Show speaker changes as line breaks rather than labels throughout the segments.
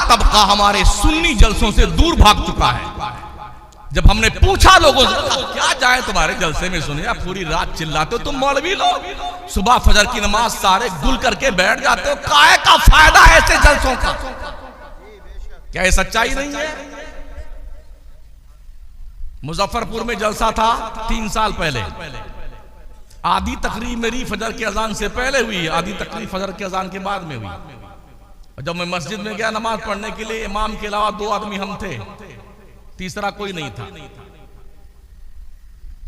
तबका हमारे सुन्नी जलसों से दूर भाग चुका है। जब हमने पूछा लोगों से क्या जाए तुम्हारे जलसे में, सुने आप पूरी रात चिल्लाते हो तुम मौलवी लोग, सुबह फजर की नमाज सारे गुल करके बैठ जाते हो, काहे का फायदा है ऐसे जलसों का? क्या ये सच्चाई नहीं है? मुजफ्फरपुर में जलसा था 3 साल पहले, आधी तकरीर मेरी फजर के अजान से पहले हुई, आधी तकरीर फजर के अजान के बाद में हुई। जब मैं मस्जिद में गया नमाज पढ़ने के लिए, इमाम के अलावा 2 आदमी हम थे, तीसरा कोई नहीं था।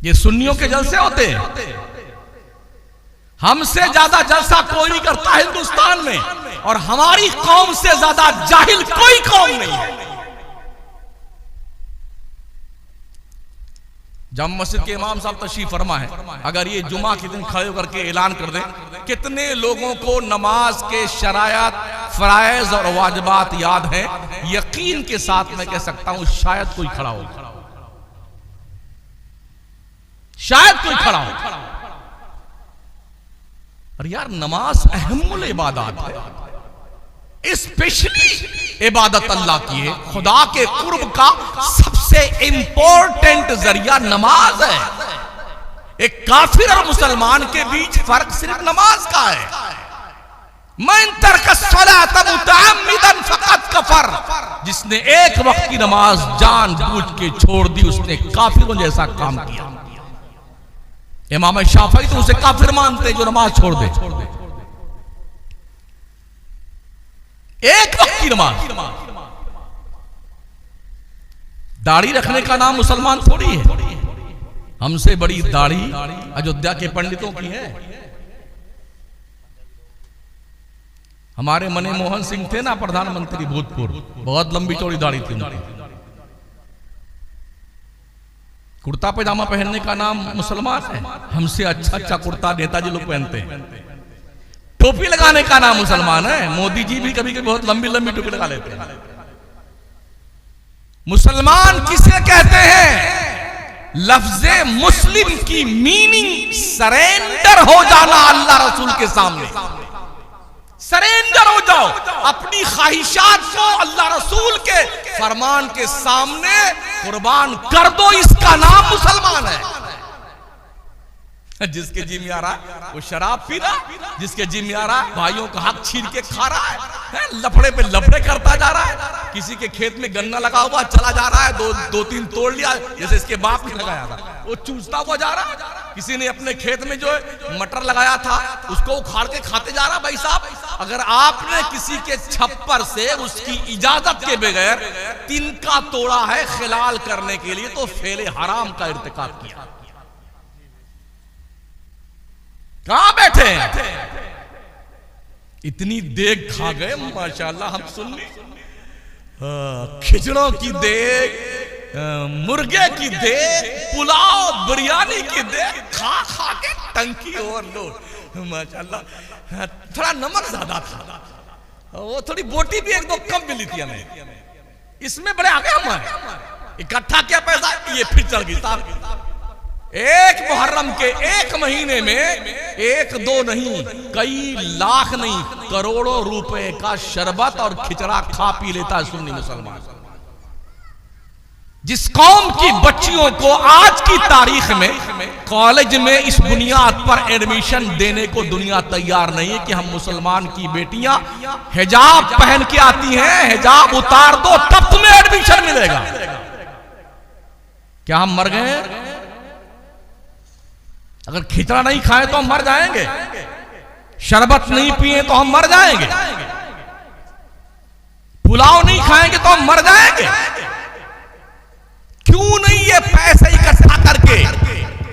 ये सुन्नियों के जलसे होते हैं, हमसे ज्यादा जलसा कोई नहीं करता हिंदुस्तान में, और हमारी कौम से ज्यादा जाहिल कोई कौम नहीं है। जब मस्जिद के इमाम साहब तशरीफ फरमा है, अगर ये जुमा के दिन खड़े होकर के ऐलान कर दें कितने लोगों को नमाज के शरायत, फराइज और वाजिबात याद हैं, यकीन के साथ मैं कह सकता हूं शायद कोई खड़ा हो, शायद कोई खड़ा हो। और यार नमाज अहमुल इबादत है, स्पेशली इबादत अल्लाह की है, खुदा के कुर्ब का सबसे इंपॉर्टेंट जरिया नमाज है। एक काफिर और मुसलमान के बीच फर्क सिर्फ नमाज का है। मन तरक सलात मुतअम्मिदन फकत कफर, जिसने एक वक्त की नमाज जानबूझ के छोड़ दी उसने काफिरों जैसा काम किया। इमाम शाफई तो उसे काफिर मानते जो नमाज छोड़ दे, एक वक्त की नमाज। दाढ़ी रखने का नाम मुसलमान थोड़ी है, हमसे बड़ी दाढ़ी अयोध्या के पंडितों की है। हमारे मनमोहन सिंह थे ना प्रधानमंत्री भूतपूर्व, बहुत लंबी चौड़ी दाढ़ी थी उनकी। कुर्ता पैजामा पहनने का नाम मुसलमान है, हमसे अच्छा कुर्ता नेताजी लोग पहनते हैं। टोपी लगाने का नाम मुसलमान है, मोदी जी भी कभी कभी बहुत लंबी लंबी टोपी लगा लेते हैं। मुसलमान किसे कहते हैं? लफ्ज़े मुस्लिम की मीनिंग सरेंडर हो जाना अल्लाह रसूल के सामने। सरेंडर हो जाओ, अपनी ख्वाहिशात को अल्लाह रसूल के फरमान के सामने कुर्बान कर दो, इसका नाम मुसलमान है। जिसके जी में आ रहा है वो शराब पी रहा, जिसके जी में आ रहा है भाइयों का हक छीन के खा रहा है, लफड़े पे लफड़े करता जा रहा है। किसी के खेत में गन्ना लगा हुआ चला जा रहा है, दो तीन तोड़ लिया, जैसे इसके बाप ने लगाया था, वो चूसता हुआ जा रहा है। किसी ने अपने खेत में जो मटर लगाया था उसको उखाड़ के खाते जा रहा। भाई साहब, अगर आपने किसी के छप्पर से उसकी इजाजत के बगैर तिनका तोड़ा है खिलाल करने के लिए, तो फेले हराम का इर्तिकाब किया। कहां बैठे हैं? इतनी देग खा गए माशाल्लाह हम सुन्नी, खिचड़ों की देग, मुर्गे की देग, पुलाव बिरयानी की देग खा खा के टंकी ओवरलोड माशाल्लाह। थोड़ा नमक ज्यादा था, वो थोड़ी बोटी भी 1-2 कम मिली थी हमें, इसमें बड़े आगे हम इकट्ठा किया पैसा, ये फिर चढ़ गई साहब। एक मुहर्रम के 1 महीने में 1-2 नहीं, कई लाख नहीं, करोड़ों रुपए का शरबत और खिचड़ा खा पी लेता है सुन्नी मुसलमान। जिस कौम की बच्चियों को आज की तारीख में कॉलेज में इस बुनियाद पर एडमिशन देने को दुनिया तैयार नहीं है कि हम मुसलमान की बेटियां हिजाब पहन के आती हैं, हिजाब उतार दो तब तुम्हें एडमिशन मिलेगा। क्या हम मर गए हैं? अगर खिचड़ा नहीं खाए तो हम मर जाएंगे, शरबत नहीं पिए तो हम मर जाएंगे, पुलाव नहीं खाएंगे तो हम मर जाएंगे। क्यों नहीं ये पैसे इकट्ठा करके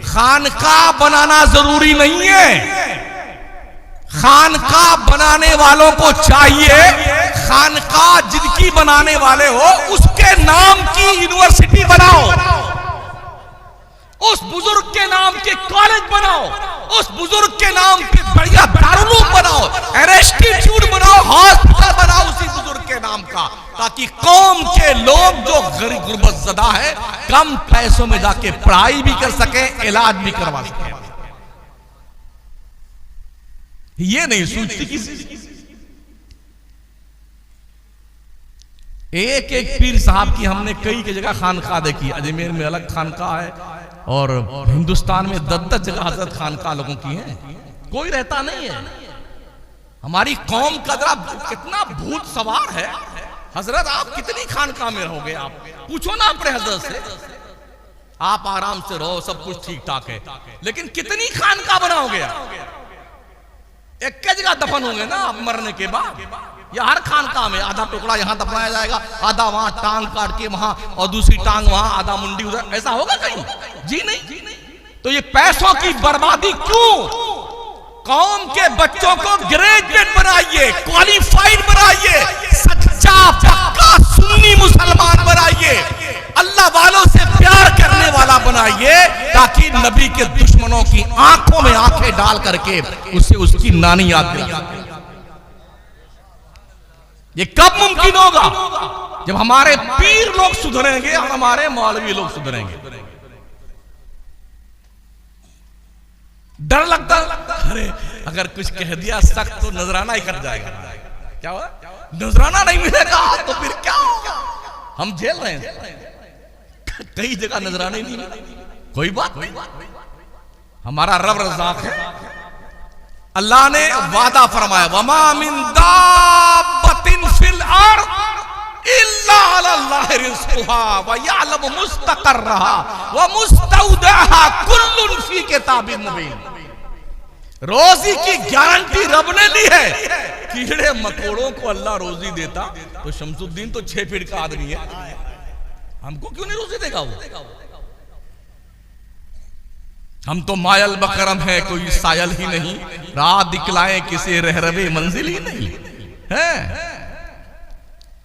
खानकाह बनाना जरूरी नहीं है। खानकाह बनाने वालों को चाहिए, खानकाह जिनकी बनाने वाले हो उसके नाम की यूनिवर्सिटी बनाओ, उस बुजुर्ग के नाम के कॉलेज बनाओ, उस बुजुर्ग के नाम पे बढ़िया दारुल बनाओ, इंस्टीट्यूट बनाओ, हॉस्पिटल बनाओ उसी बुजुर्ग के नाम का, ताकि कौम के लोग जो गरीब गुर्बतज़दा है कम पैसों में जाके पढ़ाई भी कर सके, इलाज भी करवा सके। ये नहीं सोचती किसी। एक एक पीर साहब की हमने कई जगह खानका देखी। अजमेर में अलग खानका है और हिंदुस्तान में 10-10 जगह हजरत खानका लोगों की है, कोई रहता नहीं है। हमारी कौम का जरा कितना भूत सवार है। हजरत आप कितनी खानका में रहोगे? आप पूछो ना अपने हजरत से। आप आराम से रहो, सब कुछ ठीक ठाक है, लेकिन कितनी खानका बनाओगे आप? एक जगह दफन होंगे ना आप मरने के बाद, या हर खानका में आधा टुकड़ा यहां दफनाया जाएगा, आधा वहां टांग काट के वहां और दूसरी टांग वहां, आधा मुंडी उधर, ऐसा होगा कहीं? जी नहीं। तो ये पैसों की बर्बादी क्यों? कौम के बच्चों को ग्रेजुएट बनाइए, क्वालिफाइड बनाइए, सच्चा पक्का सुन्नी मुसलमान बनाइए, अल्लाह वालों से प्यार करने वाला बनाइए, ताकि नबी के दुश्मनों की आंखों में आंखें डाल करके उसे उसकी नानी याद दिला। ये कब मुमकिन होगा? जब हमारे पीर लोग सुधरेंगे और हमारे मौलवी लोग सुधरेंगे। डर लगता, अरे अगर कुछ कह दिया सख्त तो नजराना ही कट जाएगा। क्या हुआ? नजराना नहीं मिलेगा तो फिर क्या होगा? हम झेल रहे हैं, कई जगह नजराने नहीं मिले, कोई बात नहीं, हमारा रब रज़ाक है। अल्लाह ने वादा फरमाया, वमा मिन दाब्बतिन फिल अर्द इल्ला अल्लाह रिज़्कुहा व यअलमु मुस्तक़र्रहा व मुस्तौदअहा कुल्लुन फी किताबिन मुबीन। रोजी की गारंटी रब ने दी है। कीड़े मकोड़ों को अल्लाह रोजी देता तो शमसुद्दीन तो 6 फीट का आदमी है, हमको क्यों नहीं रोजी देगा वो? हम तो मायल बकरम है, कोई सायल ही नहीं, राह दिखलाए किसे रहरवे मंजिल ही नहीं है।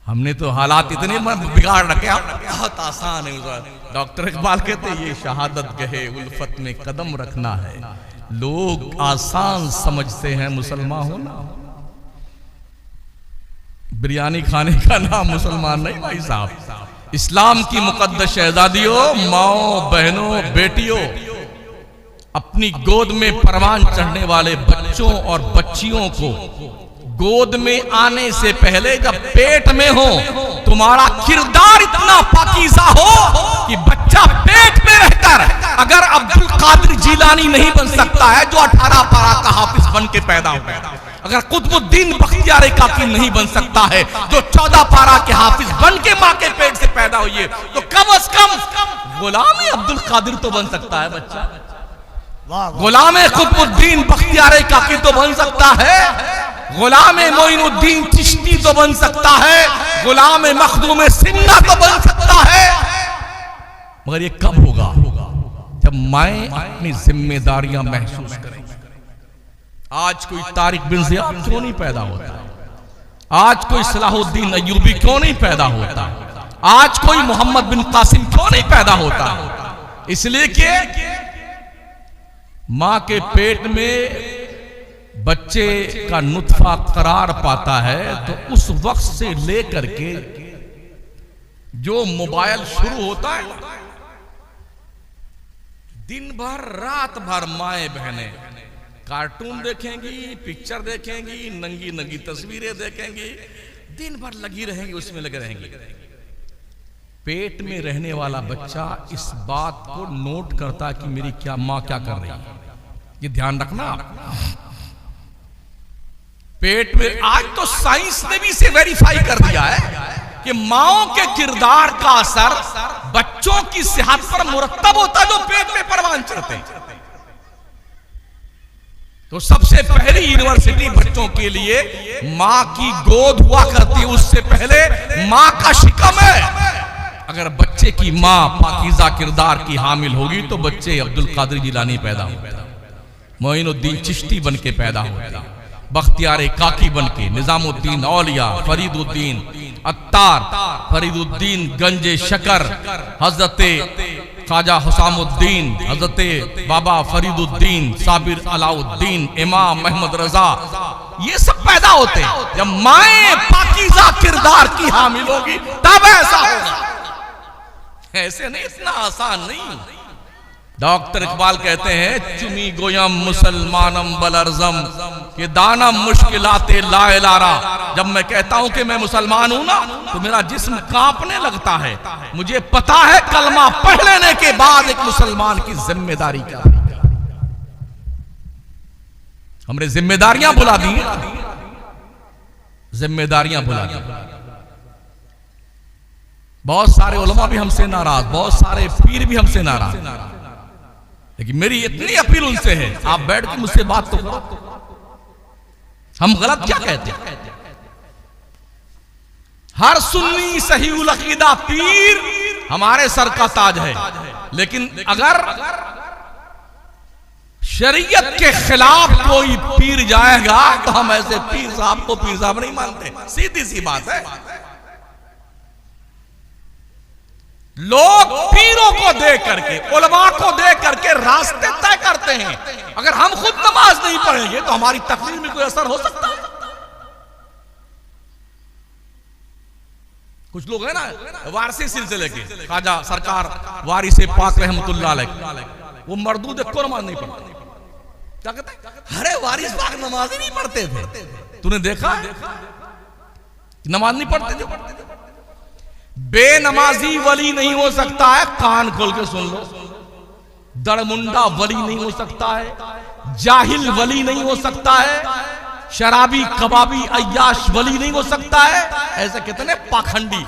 हमने तो हालात इतने बिगाड़ रखे, बहुत आसान है। डॉक्टर इकबाल कहते ये शहादत गहे उल्फत में कदम रखना है, लोग आसान समझते हैं मुसलमान होना। बिरयानी खाने का नाम मुसलमान नहीं भाई साहब। इस्लाम की मुकद्दस शहजादियों, माओ बहनों, बेटियों, अपनी गोद में परवान चढ़ने वाले बच्चों और बच्चियों को गोद में आने से पहले जब पेट में हो, तुम्हारा किरदार इतना पाकीज़ा हो कि बच्चा पेट में रहकर अगर अब्दुल कादिर जीलानी नहीं बन सकता है जो 18 पारा का हाफिज बन के पैदा हुआ, अगर कुतुबुद्दीन बख्तियार काकी नहीं बन सकता है जो 14 पारा के हाफिज बन के मां के पेट से पैदा हुई है, तो कम से कम गुलाम अब्दुल कादिर तो बन सकता है बच्चा। गुलाम कुतुबुद्दीन बख्तियार काकी तो बन सकता है, गुलाम मोइनुद्दीन चिश्ती तो बन सकता है, गुलाम मखदूम सिन्ना तो बन सकता है। मगर ये कब होगा? जब माएं अपनी जिम्मेदारियां महसूस करेंगी। आज कोई तारिक बिन ज़ियाद क्यों नहीं पैदा होता? आज कोई सलाहुद्दीन अय्यूबी क्यों नहीं पैदा होता? आज कोई मोहम्मद बिन कासिम क्यों नहीं पैदा होता? इसलिए कि मां के पेट में बच्चे का नुत्फा करार पाता है, तो उस वक्त से लेकर के जो मोबाइल शुरू होता है, दिन भर रात भर माएं बहनें कार्टून देखेंगी, पिक्चर देखेंगी, नंगी नंगी तस्वीरें देखेंगी, दिन भर लगी रहेंगी, उसमें लगे रहेंगी। पेट में रहने वाला बच्चा इस बात को नोट करता कि मेरी क्या मां क्या कर रही है, ये ध्यान रखना। पेट में आज तो साइंस ने भी इसे वेरीफाई कर दिया है कि माओं के किरदार का असर बच्चों की सेहत पर मुरत्तब होता है जो पेट में परवान चढ़ते हैं। तो सबसे पहली यूनिवर्सिटी बच्चों के लिए मां की गोद हुआ करती है, उससे पहले मां का शिकम है। अगर बच्चे की मां पाकीज़ा किरदार की हामिल होगी तो बच्चे अब्दुल कादिर जिलानी पैदा होता, मोइनुद्दीन चिश्ती बन के पैदा होता, बख्तियार काकी बन के, निजामुद्दीन औलिया, फरीदुद्दीन अत्तार, फरीदुद्दीन गंजे शकर, हजरते ख्वाजा हुसामुद्दीन, हजरते बाबा फरीदुद्दीन, साबिर अलाउद्दीन, इमाम अहमद रजा, ये सब पैदा होते हैं। जब माएं पाकीज़ा किरदार की हामिल होगी तब ऐसा होगा, ऐसे नहीं, इतना आसान नहीं। डॉक्टर इकबाल कहते हैं चुमी गोयम मुसलमानम बलरजम कि दाना मुश्किलाते लाएलारा। जब मैं कहता हूं कि मैं मुसलमान हूं ना तो मेरा जिस्म कांपने लगता है। मुझे पता है कलमा पढ़ लेने के बाद एक मुसलमान की जिम्मेदारी क्या है। हमने जिम्मेदारियां भुला दी, जिम्मेदारियां भुला दी। बहुत सारे उलमा भी हमसे नाराज, बहुत सारे पीर भी हमसे नाराज, लेकिन मेरी इतनी अपील उनसे है आप बैठ के मुझसे बात तो करो। हम गलत क्या कहते हैं? हर सुन्नी सही उल अकीदा पीर हमारे सर का ताज है, लेकिन अगर शरीयत के खिलाफ कोई पीर जाएगा तो हम ऐसे पीर साहब को पीर साहब नहीं मानते। सीधी सी बात है। लोग पीरों को देख करके, उलमा को देख करके रास्ते तय करते हैं। अगर हम खुद नमाज नहीं पढ़ेंगे तो हमारी तकरीर में कोई असर हो सकता है? कुछ लोग हैं ना वारसी सिलसिले के, ख्वाजा सरकार वारिसे पाक रहमतुल्लाह अलैह, वो मर्दूद को नमाज नहीं पढ़ते। क्या कहते? अरे वारिस पाक नमाज ही नहीं पढ़ते थे। तूने देखा नमाज नहीं पढ़ते थे? बेनमाजी वली नहीं हो सकता है, कान खोल के सुन लो। दड़मुंडा वली नहीं हो सकता है, जाहिल वली नहीं हो सकता है, शराबी कबाबी अय्याश वली नहीं हो सकता है। ऐसे कितने पाखंडी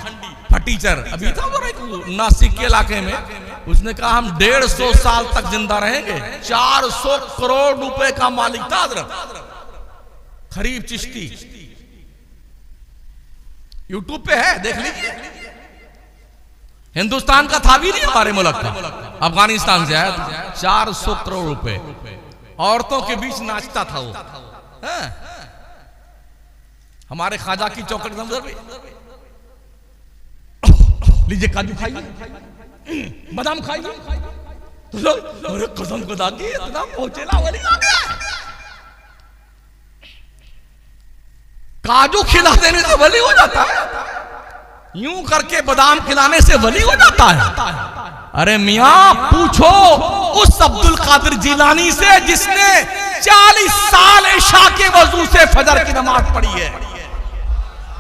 फटीचर। अभी था वो नासिक के इलाके में, उसने कहा हम 150 साल तक जिंदा रहेंगे। 400 करोड़ रुपए का मालिक था हजरत खरीब चिश्ती। यूट्यूब पे है, देख लीजिए। हिंदुस्तान का था भी नहीं, हमारे मुल्क का, अफगानिस्तान से आया था। 400 करोड़ रुपए, औरतों के बीच नाचता था वो। हमारे ख्वाजा की चौखट नजर भी। लीजिए काजू खाइए, बादाम खाइए, तो लोग अरे कसम खुदा की इतना पहुंचेला वली आ गया। काजू खिला देने से वली हो जाता है, यूं करके बादाम खिलाने से वली हो जाता है। अरे मियां पूछो उस अब्दुल कादिर जिलानी से जिसने 40 साल इशा के वजू से फजर की नमाज पढ़ी है।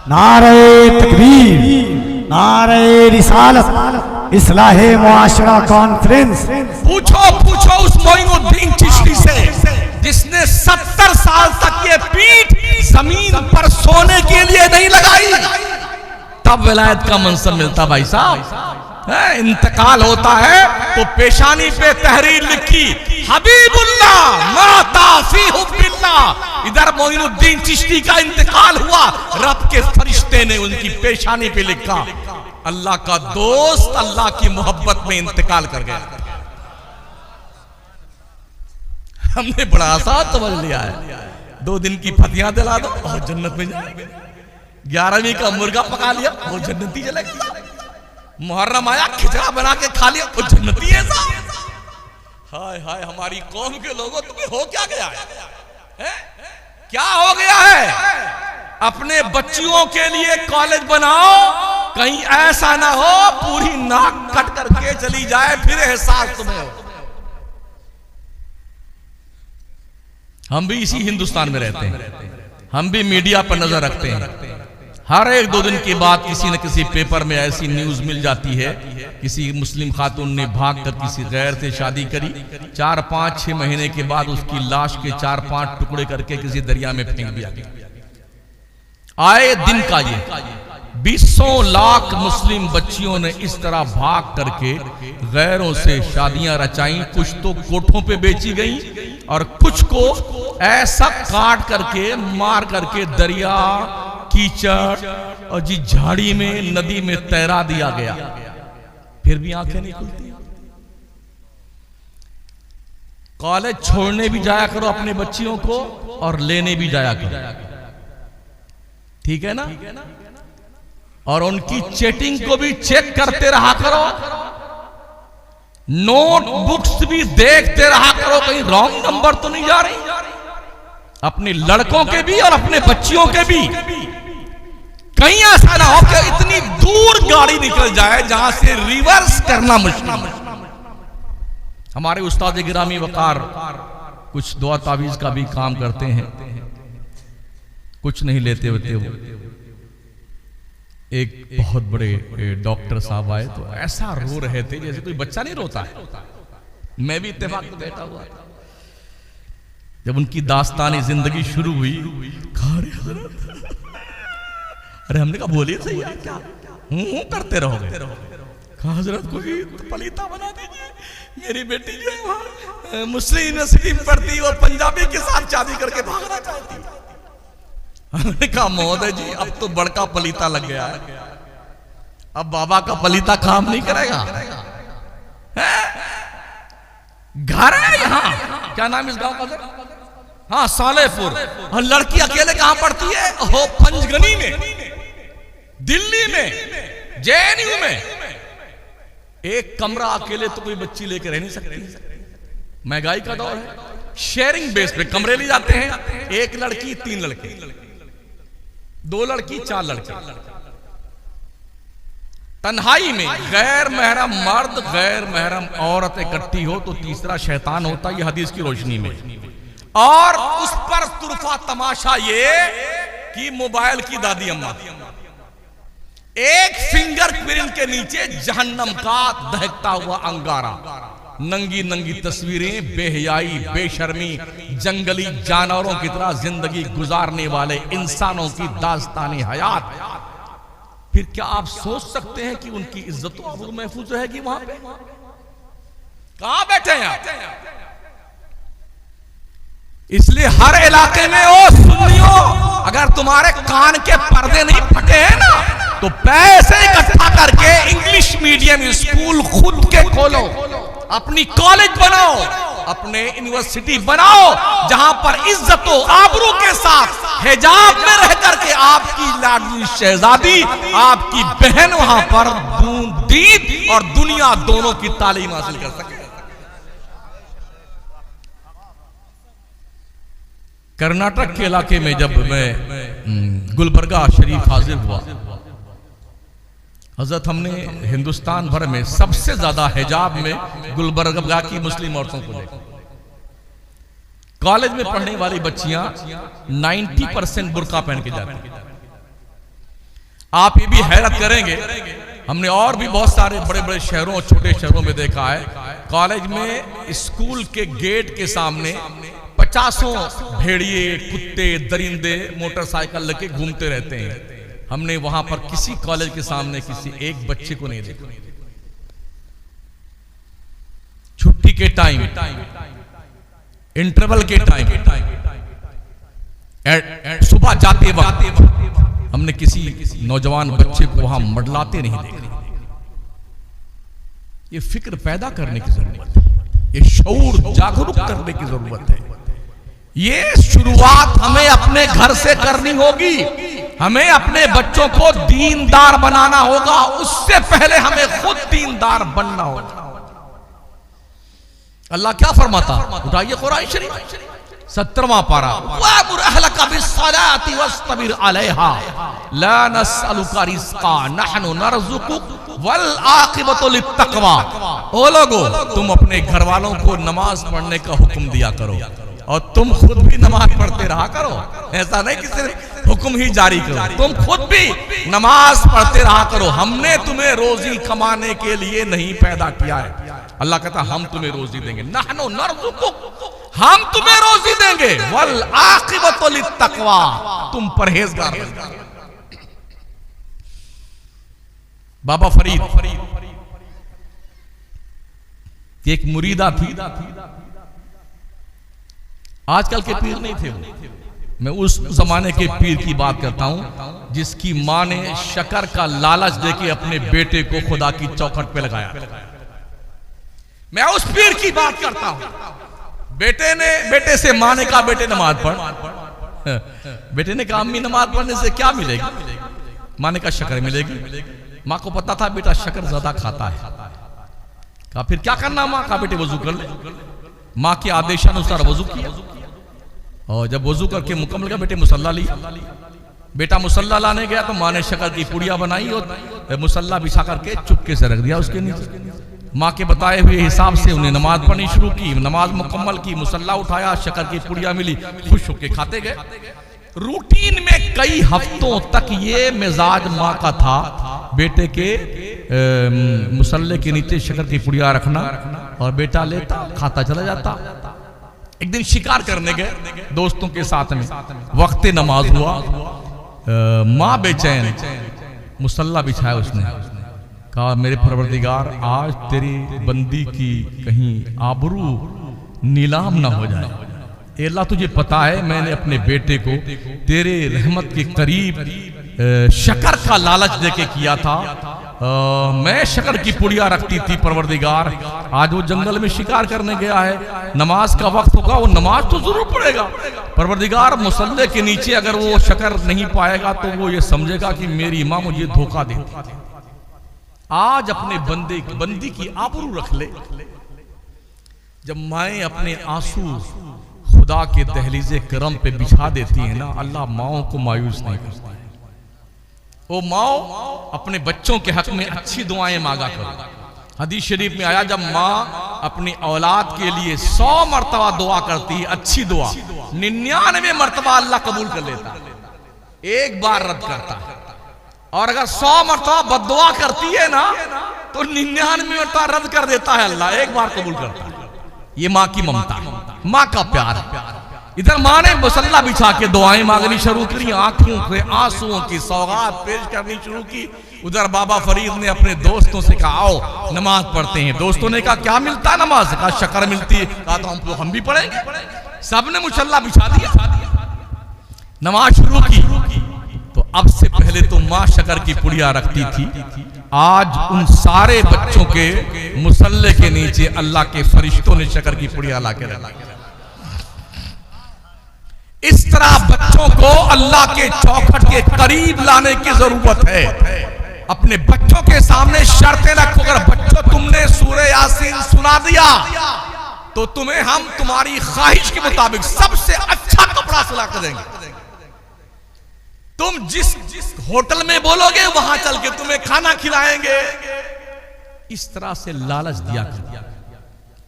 नारे तकबीर, नारे रिसालत, इस्लाहे मुआशरा कॉन्फ्रेंस।
पूछो उस मोइनुद्दीन चिश्ती से जिसने 70 साल तक ये पीठ जमीन पर सोने के लिए नहीं लगाई, तब विलायत का मंसब मिलता। भाई साहब इंतकाल होता है तो पेशानी पे तहरीर लिखी हबीबुल्लाह माता फी हुब्बिल्लाह। इधर मोइनुद्दीन चिश्ती का इंतकाल हुआ, रब के फरिश्ते ने उनकी पेशानी पे लिखा अल्लाह का दोस्त अल्लाह की मोहब्बत में इंतकाल कर गया। हमने बड़ा आसान समझ लिया है, 2 दिन की फतियां दिला दो और जन्नत में जाएंगे। 11वीं का मुर्गा पका लिया वो जन्नती चलेगा। मुहर्रम आया खिचड़ा बना के खा लिया वो जन्नती है साहब। हाय हाय हमारी कौम के लोगों, तुम्हें हो क्या गया है? क्या हो गया है? अपने बच्चियों के लिए कॉलेज बनाओ, कहीं ऐसा ना हो पूरी नाक कट करके चली जाए, फिर एहसास तुम्हें हो। हम भी इसी हिंदुस्तान में रहते हैं, हम भी मीडिया पर नजर रखते हैं। हर 1-2 दिन के बाद किसी न किसी पेपर में ऐसी न्यूज मिल जाती है, किसी मुस्लिम खातून ने भागकर किसी गैर से शादी करी, 4-5-6 महीने के बाद उसकी लाश के 4-5 टुकड़े करके किसी दरिया में फेंक दिया गया। आए दिन का ये 20 लाख मुस्लिम बच्चियों ने इस तरह भाग करके गैरों से शादियां रचाई। कुछ तो कोठों पे बेची गई और कुछ को ऐसा काट करके मार करके दरिया कीचड़ और जी झाड़ी में नदी में तैरा दिया गया। फिर भी आंखें नहीं खुलती। कॉलेज छोड़ने भी जाया करो अपने बच्चियों को और लेने भी जाया करो, ठीक है ना? और उनकी चैटिंग को भी चेक करते रहा करो, नोटबुक्स भी देखते रहा करो, कहीं रॉन्ग नंबर तो नहीं जा रही। अपने लड़कों के भी और अपने बच्चियों के भी कहीं ऐसा ना हो कि इतनी दूर गाड़ी निकल जाए जहां से रिवर्स करना मुश्किल। हमारे उस्ताद गिरामी वकार कुछ दुआ तावीज का भी काम करते हैं, कुछ नहीं लेते होते वो। एक बहुत बड़े डॉक्टर साहब आए तो ऐसा रो रहे थे जैसे कोई बच्चा नहीं रोता है। मैं भी इत्तेफाक में बैठा हुआ था। जब उनकी दास्तानी जिंदगी शुरू हुई, अरे हमने कहा बोलिए सही है क्या हूं करते रहोगे? कहा हजरत कोई पलीता बना दीजिए, मेरी बेटी जो है वहां मुस्लिम यूनिवर्सिटी में पढ़ती और पंजाबी के साथ शादी करके भागना चाहती। हमने कहा महोदय जी अब तो बड़का पलीता लग गया है, अब बाबा का पलीता काम नहीं करेगा। घर है यहाँ, क्या नाम इस गांव का? हाँ सालेपुर। और लड़की अकेले कहां पढ़ती है? हो पंचगनी में, दिल्ली में, जेएनयू में। एक कमरा अकेले तो कोई बच्ची लेकर रह नहीं सकती। महंगाई का दौर है, शेयरिंग बेस पे कमरे ले जाते हैं। एक लड़की 3 लड़के, 2 लड़की 4 लड़के। तन्हाई में गैर महरम मर्द गैर महरम औरत इकट्ठी हो तो तीसरा शैतान होता है, ये हदीस की रोशनी में। और उस पर तुरफा तमाशा ये कि मोबाइल की दादी अम्मा, एक फिंगर प्रिंट के नीचे जहन्नम का दहकता हुआ अंगारा, नंगी नंगी तस्वीरें, बेहयाई बेशर्मी, जंगली जानवरों की तरह जिंदगी गुजारने वाले इंसानों की दास्तानी हयात। फिर क्या आप सोच सकते हैं कि उनकी इज्जत और महफूज रहेगी वहां पे? कहां बैठे हैं आप? इसलिए हर इलाके में ओ सुन्नियों, अगर तुम्हारे कान के पर्दे नहीं फटे हैं ना तो पैसे इकट्ठा करके इंग्लिश मीडियम स्कूल खुद के खोलो, अपनी कॉलेज बनाओ, अपने यूनिवर्सिटी बनाओ, जहां पर इज्जत आबरू के साथ हिजाब में रह करके आपकी लाडली शहजादी, आपकी बहन वहां पर दीन और दुनिया दोनों की तालीम हासिल कर सके। कर्नाटक के इलाके में जब मैं गुलबर्गा शरीफ हाजिर हुआ, हजरत हमने हिंदुस्तान भर में सबसे ज्यादा हिजाब में गुलबर्गा की मुस्लिम औरतों को देखा। कॉलेज में पढ़ने वाली बच्चियां 90% बुर्का पहन के जाती। आप ये भी हैरत करेंगे, हमने और भी बहुत सारे बड़े बड़े शहरों और छोटे शहरों में देखा है, कॉलेज में स्कूल के गेट के सामने 50 भेड़िए, कुत्ते, दरिंदे मोटरसाइकिल लेके घूमते रहते हैं। हमने वहां पर किसी कॉलेज के सामने किसी एक बच्चे को नहीं देखा। छुट्टी के टाइम, इंटरवल के टाइम, सुबह जाते वक्त हमने किसी नौजवान बच्चे को वहां मडलाते नहीं देखा। ये फिक्र पैदा करने की जरूरत है, ये शऊर जागरूक करने की जरूरत है। ये शुरुआत हमें अपने घर से करनी होगी। हमें अपने बच्चों को दीनदार बनाना होगा, उससे पहले हमें खुद दीनदार बनना होगा। अल्लाह क्या फरमाता, उठाइए कुरान शरीफ 17वां पारा, वअमुर अहलका बिस्सलाति वस्तबिर अलैहा ला नसअलुका रिज़्क़ा नहनु नरज़ुकुक वल आक़िबतु लित्तक़वा। ओ लोगो, तुम अपने घर वालों को नमाज पढ़ने का हुक्म दिया करो और तुम खुद भी नमाज पढ़ते रहा करो। ऐसा नहीं कि सिर्फ हुक्म ही जारी करो, तुम खुद भी नमाज पढ़ते रहा करो। हमने तुम्हें रोजी कमाने के लिए नहीं पैदा किया है। अल्लाह कहता हम तुम्हें रोजी देंगे, नहनु नरज़ुकुक, हम तुम्हें रोजी देंगे, वल आक़िबतु लित्तक़वा, तुम परहेजगार बनो। बाबा फरीद की एक मुरीदा थी, आजकल के पीर नहीं थे वो, मैं उस जमाने के पीर की बात करता हूं जिसकी मां ने शकर का लालच देके अपने बेटे को खुदा की चौखट पे लगाया। मैं उस पीर की बात करता हूं। बेटे से मां ने कहा बेटे नमाज पढ़। बेटे ने कहा अम्मी नमाज पढ़ने से क्या मिलेगी? मां ने कहा शक्कर मिलेगी। मां को पता था बेटा शक्कर ज्यादा खाता है। कहा फिर क्या करना? मां कहा बेटे वजू कर ले। मां के आदेशानुसार वजू किया और जब वजू करके मुकम्मल किया बेटे मुसल्ला लिया। बेटा मुसल्ला लाने गया तो मां ने शक्कर की पुड़िया बनाई और मुसल्ला बिछा करके चुपके से रख दिया उसके नीचे। माँ के बताए हुए हिसाब से उन्हें नमाज पढ़नी शुरू की, नमाज मुकम्मल की, मुसल्ला उठाया, शक्कर की पुड़िया मिली, खुश होके खाते गए। रूटीन में कई हफ्तों तक ये मिजाज माँ का था, बेटे के मुसल्ले के नीचे शक्कर की पुड़िया रखना और बेटा लेता खाता चला जाता। एक दिन शिकार करने गए दोस्तों के साथ में, वक्त नमाज हुआ, माँ बेचैन, मुसल्ला बिछाया उसने, कहा मेरे परवरदिगार आज तेरी बंदी की कहीं आबरू नीलाम ना हो जाए। ए अल्लाह तुझे पता है मैंने अपने बेटे को तेरे रहमत के करीब शक्कर का लालच देके किया था, मैं शक्कर की पुड़िया रखती थी परवरदिगार, आज वो जंगल में शिकार करने गया है, नमाज का वक्त होगा, वो नमाज तो जरूर पढ़ेगा परवरदिगार, मुसल्ले के नीचे अगर वो शक्कर नहीं पाएगा तो वो ये समझेगा कि मेरी माँ मुझे धोखा देती थी। आज अपने बंदी की आबरू रख ले। जब माएँ अपने आंसू खुदा के दहलीजे करम पे बिछा देती है ना, अल्लाह माओं को मायूस नहीं करता। वो माओ अपने बच्चों के हक में अच्छी दुआएं मांगा करो। हदीस शरीफ में आया जब माँ अपनी औलाद के लिए 100 मरतबा दुआ करती है, अच्छी दुआ, 99 मरतबा अल्लाह कबूल कर लेता है, एक बार रद्द करता है। और अगर 100 मरतबा बद्दुआ करती है ना तो 99 मरतबा रद्द कर देता है अल्लाह, एक बार कबूल करता है। ये माँ की ममता, माँ का प्यार। इधर माँ ने मुसल्ला बिछा के दुआएं मांगनी शुरू करी, आंखों से आंसुओं की सौगात पेश करनी शुरू की। उधर बाबा फरीद ने अपने दोस्तों से कहा आओ नमाज पढ़ते हैं। दोस्तों ने कहा क्या मिलता है नमाज से? कहा शक्कर मिलती है। कहा तो हम भी पढ़ेंगे। सबने मुसल्ला बिछा दिया, नमाज शुरू की। तो अब से पहले तो माँ शक्कर की पुड़िया रखती थी, आज उन सारे बच्चों के मुसल्ले के नीचे अल्लाह के फरिश्तों ने शक्कर की पुड़िया ला के रखा। इस तरह बच्चों को अल्लाह के चौखट के करीब लाने की जरूरत है। अपने बच्चों के सामने शर्तें रखो, अगर बच्चों तुमने सूरह यासीन सुना दिया तो तुम्हें हम तुम्हारी ख्वाहिश के मुताबिक सबसे अच्छा कपड़ा सिला कर देंगे। तुम जिस होटल में बोलोगे वहां चल के तुम्हें खाना खिलाएंगे। इस तरह से लालच दिया कर,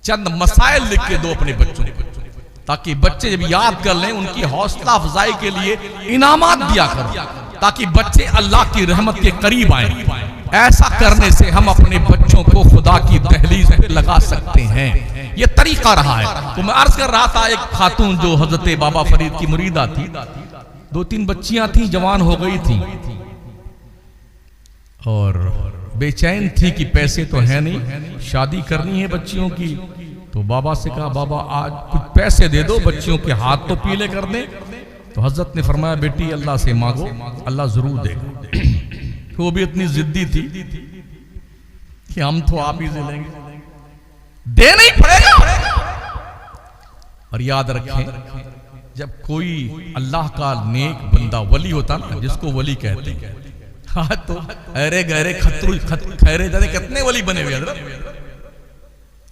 चंद मसाइल लिख के दो अपने बच्चों को, ताकि बच्चे जब याद कर लें उनकी हौसला अफजाई के लिए इनामात दिया करो, ताकि बच्चे अल्लाह की रहमत के करीब आए। ऐसा करने से हम अपने बच्चों को खुदा की दहलीज पे लगा सकते हैं। ये तरीका रहा है। तो मैं अर्ज कर रहा था, एक खातून जो हजरत बाबा फरीद की मुरीदा थी, 2-3 बच्चियां थी, जवान हो गई थी और बेचैन थी कि पैसे तो है नहीं, शादी करनी है बच्चियों की। तो बाबा से कहा बाबा आज कुछ पैसे दे दो, बच्चियों के हाथ तो पीले कर दें। तो हजरत ने फरमाया बेटी अल्लाह से मांगो, अल्लाह जरूर देगा। वो भी इतनी जिद्दी थी कि हम तो आप ही से लेंगे, देना ही पड़ेगा। और याद रखें जब कोई अल्लाह का नेक बंदा वली होता ना, जिसको वली कहते हैं, हाँ तो अरे गहरे खैरे जाने कितने वली बने हुए।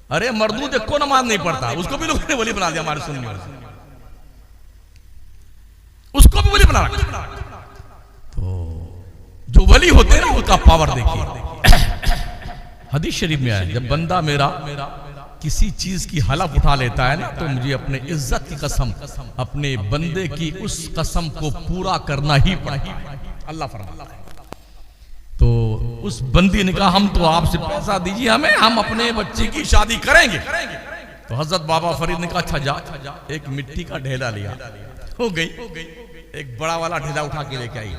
अरे मर्दू देखो नमाज नहीं पढ़ता, उसको भी लोगों ने वली बना दिया। हमारे सुनने वाले उसको भी वली बना रखा। तो जो वली होते हैं उनका पावर देखिए। हदीस शरीफ में आया जब बंदा मेरा किसी चीज की हलफ उठा लेता है ना, तो मुझे अपने इज्जत की कसम, अपने बंदे की उस कसम को पूरा करना ही पड़ेगा। अल्लाह फरमाता है। तो उस बंदी ने कहा हम तो आपसे पैसा दीजिए हमें, हम अपने बच्चे की शादी करेंगे। तो हजरत बाबा फरीद ने कहा अच्छा जा, एक मिट्टी का ढेला लिया, हो गई। एक बड़ा वाला ढेला उठा के लेके आई,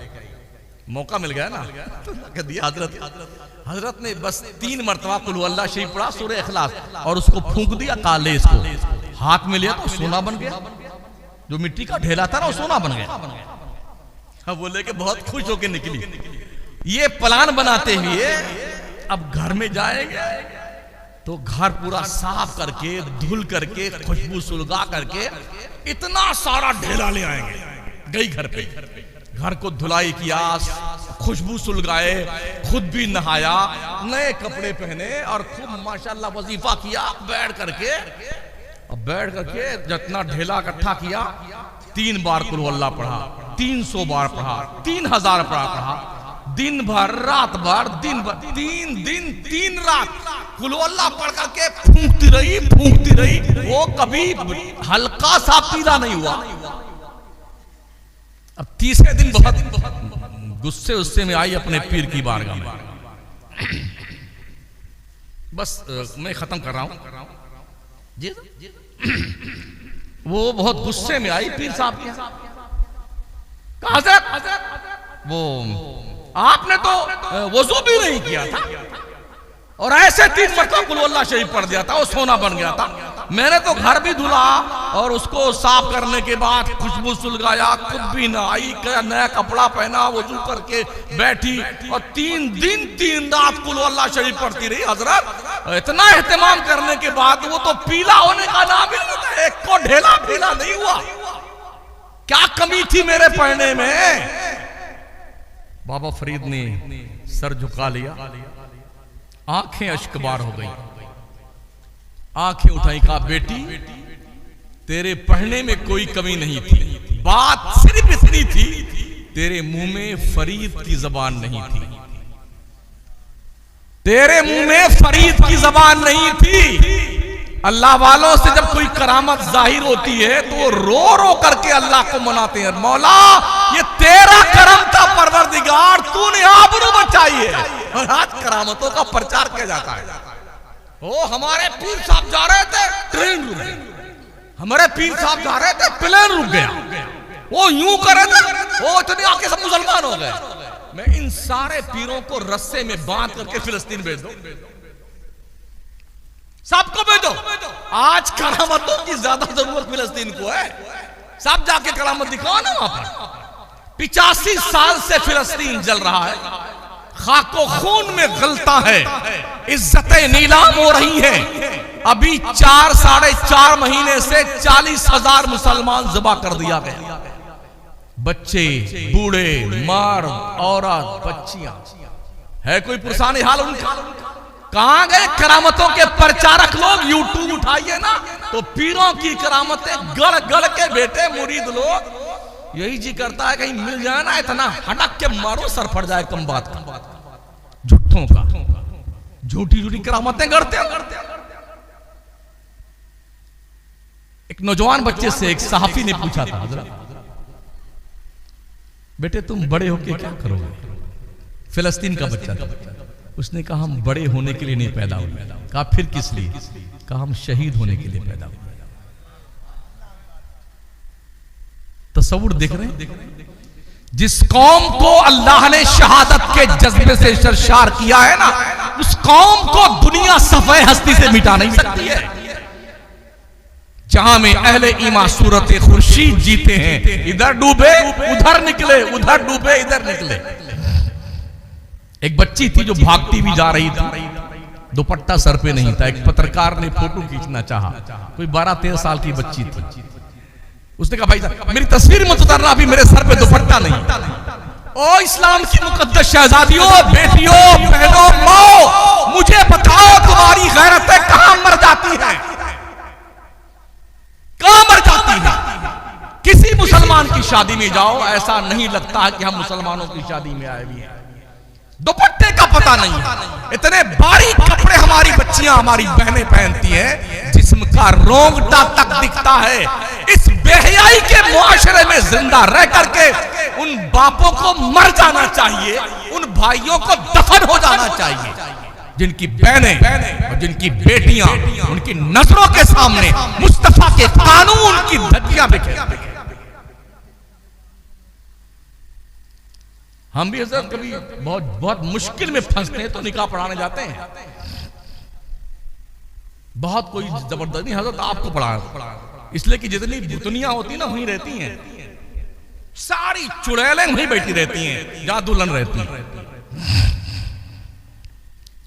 मौका मिल गया ना, तो दिया हजरत ने बस 3 मरतबा कुल अल्लाह शरीफ पढ़ा, सूरह इखलास, और उसको फूंक दिया काले, इसको हाथ में लिया तो सोना बन गया। जो मिट्टी का ढेला था ना वो सोना बन गया। अब बोले कि बहुत खुश होकर निकली। ये प्लान बनाते हुए अब घर में जाएंगे तो घर पूरा साफ करके, धुल करके, खुशबू सुलगा करके इतना सारा ढेला ले आएंगे। गई घर पे, घर को धुलाई किया, खुशबू सुलगाए, खुद भी नहाया, नए कपड़े पहने और खूब माशाल्लाह वजीफा किया। बैठ करके जितना ढेला इकट्ठा किया, 3 बार कुल अल्लाह पढ़ा, 300 बार पढ़ा, 3000 पढ़ा। दिन भर रात भर दिन भर 3 दिन 3 रात कुल अल्लाह पढ़ करके फूंकती रही, वो कभी हल्का सा पीला नहीं हुआ। अब तीसरे दिन बहुत गुस्से में आई अपने पीर की बारगाह में। बस मैं खत्म कर रहा हूं जी। वो बहुत गुस्से में आई पीर साहब के, कहा हज़रत वो आपने तो वजू भी नहीं किया था और ऐसे 3 मरतबा कुल अल्लाह शरीफ पढ़ दिया था, वो सोना बन गया था। मैंने तो घर भी धुला और उसको साफ करने के बाद खुशबू सुलगाया, खुद भी नहाई, नया कपड़ा पहना, वजू करके बैठी और 3 दिन 3 रात कुल अल्लाह शरीफ पढ़ती रही। हजरत इतना एहतमाम करने के बाद वो तो पीला होने का नाम ही नहीं था, एक को ढेला नहीं हुआ। क्या कमी थी मेरे पढ़ने में? बाबा फरीद ने सर झुका लिया, आंखें अश्कबार हो गई, आंखें उठाई, कहा बेटी तेरे पढ़ने में कोई कमी नहीं थी, बात सिर्फ इतनी थी तेरे मुंह में फरीद की जबान नहीं थी, तेरे मुंह में फरीद की जबान नहीं थी। अल्लाह वालों से जब कोई करामत जाहिर होती है तो वो रो करके अल्लाह को मनाते हैं, मौला ये तेरा करम था परवरदिगार, तूने आबरू बचाई है। और आज करामतों का प्रचार किया जाता है। ओ हमारे पीर साहब जा रहे थे, ट्रेन रुक गई, हमारे पीर साहब जा रहे थे, प्लेन रुक गया, वो यूं करे थे, वो इतने आके सब मुसलमान हो गए। मैं इन सारे पीरों को रस्से में बांध करके फिलिस्तीन भेज दो, सबको भेजो। आज करामतों की ज्यादा जरूरत फिलिस्तीन को है, सब जाके करामत दिखाओ ना वहां पर। 85 साल से फिलिस्तीन जल रहा है, खाको खून में गलता है, इज्जतें नीलाम हो रही हैं। अभी 4 साढ़े 4 महीने से 40,000 मुसलमान ज़िबा कर दिया गया, बच्चे बूढ़े मर्द औरत बच्चियां, है कोई पुरसानी हाल उनका? कहां गए करामतों के प्रचारक लोग? यूट्यूब उठाइए ना तो पीरों की करामतें गड़ गड़ के बेटे मुरीद लोग यही जी करता है कहीं मिल जाए ना, इतना हटक के मारो सर फट जाए कम बात का, झूठों का, झूठी करामतें करते हैं। एक नौजवान बच्चे से एक सहाफी ने पूछा था, हजरत बेटे तुम बड़े होके क्या करोगे? फिलिस्तीन का बच्चा था, उसने कहा हम बड़े होने के लिए नहीं पैदा हुए। कहा फिर किस लिए? कहा हम शहीद होने के लिए पैदा हुए। तसव्वुर देख रहे हैं? जिस कौम को अल्लाह ने शहादत के जज्बे से सरशार किया है ना, उस कौम को दुनिया सफ़े हस्ती से मिटा नहीं सकती है। जहां में अहले ईमान सूरत खुर्शीद जीते हैं, इधर डूबे उधर निकले, उधर डूबे इधर निकले। एक बच्ची थी जो भागती भी जा रही थी, दुपट्टा सर पे नहीं था। एक पत्रकार ने फोटो खींचना चाहा, कोई 12-13 साल की बच्ची थी। उसने कहा भाई साहब मेरी तस्वीर मत उतारना, अभी मेरे सर पे दुपट्टा नहीं। ओ इस्लाम की मुकद्दस शहजादियों, बेटियों, बहनों, माओ, मुझे बताओ तुम्हारी गैरतें कहां मर जाती हैं? कहां मर जाती है? किसी मुसलमान की शादी में जाओ, ऐसा नहीं लगता कि हम मुसलमानों की शादी में आए हुए हैं। दुपट्टे का पता नहीं है, इतने बारीक कपड़े हमारी बच्चियां हमारी बहनें पहनती हैं, जिस्म का रोंगटा तक दिखता है। इस बेहयाई के मुआशरे में जिंदा रह करके उन बापों को मर जाना चाहिए, उन भाइयों को दफन हो जाना चाहिए, जिनकी बहनें और जिनकी बेटियां उनकी नजरों के सामने मुस्तफा के कानून की धज्जियां बिखेरते हैं। हम भी हजरत कभी बहुत मुश्किल में फंसते हैं तो निकाह पढ़ाने जाते हैं, बहुत कोई जबरदस्ती हजरत आपको पढ़ा, इसलिए कि जितनी बुतनियां होती ना वहीं रहती हैं, सारी चुड़ैलें वहीं बैठी रहती हैं जहां दुल्हन रहती है।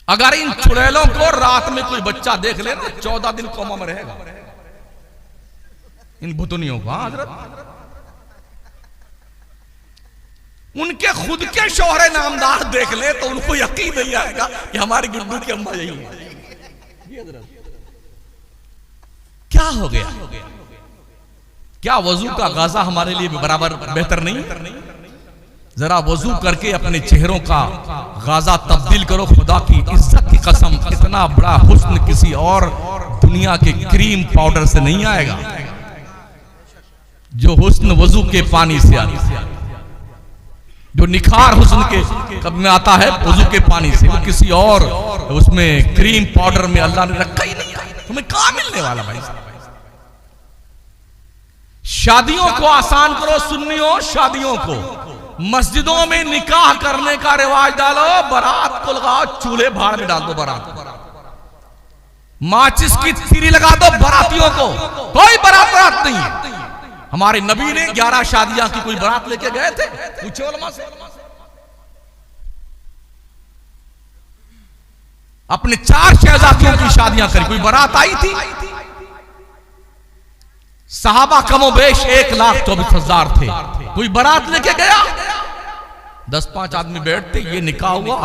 अगर इन चुड़ैलों को रात में कोई बच्चा देख ले ना, 14 दिन कोमा में रहेगा इन बुतनियों को। हजरत उनके खुद के शोहरे नामदार देख ले तो उनको यकीन नहीं आएगा कि हमारी गुड्डू की अम्मा यही है। क्या हो गया? क्या वजू का गाजा हमारे लिए बराबर बेहतर नहीं? जरा वजू करके अपने चेहरों का गाजा तब्दील करो। खुदा की इज्जत की कसम, इतना बड़ा हुस्न किसी और दुनिया के क्रीम पाउडर से नहीं आएगा जो हुस्न वजू के पानी से आता है। जो निखार हुस्न के कब में आता है वजू के पानी से, वो किसी और उसमें क्रीम पाउडर में अल्लाह ने रखा ही नहीं। तुम्हें कहां मिलने वाला भाई साहब। शादियों को आसान करो सुन्नियों, शादियों को मस्जिदों में निकाह करने का रिवाज डालो, बारात को लगाओ चूल्हे भाड़ में डाल दो, बारात माचिस की तिरी लगा दो बारातियों को, कोई बारात नहीं है। हमारे नबी ने 11 शादियां की, कोई बारात लेके गए थे? पूछे उलमा से। अपने 4 शहजादियों की शादियां करी, कोई बारात आई थी? सहाबा कमोबेश 1,24,000 थे, कोई बारात लेके गया? 10-5 आदमी बैठते, ये निकाह हुआ,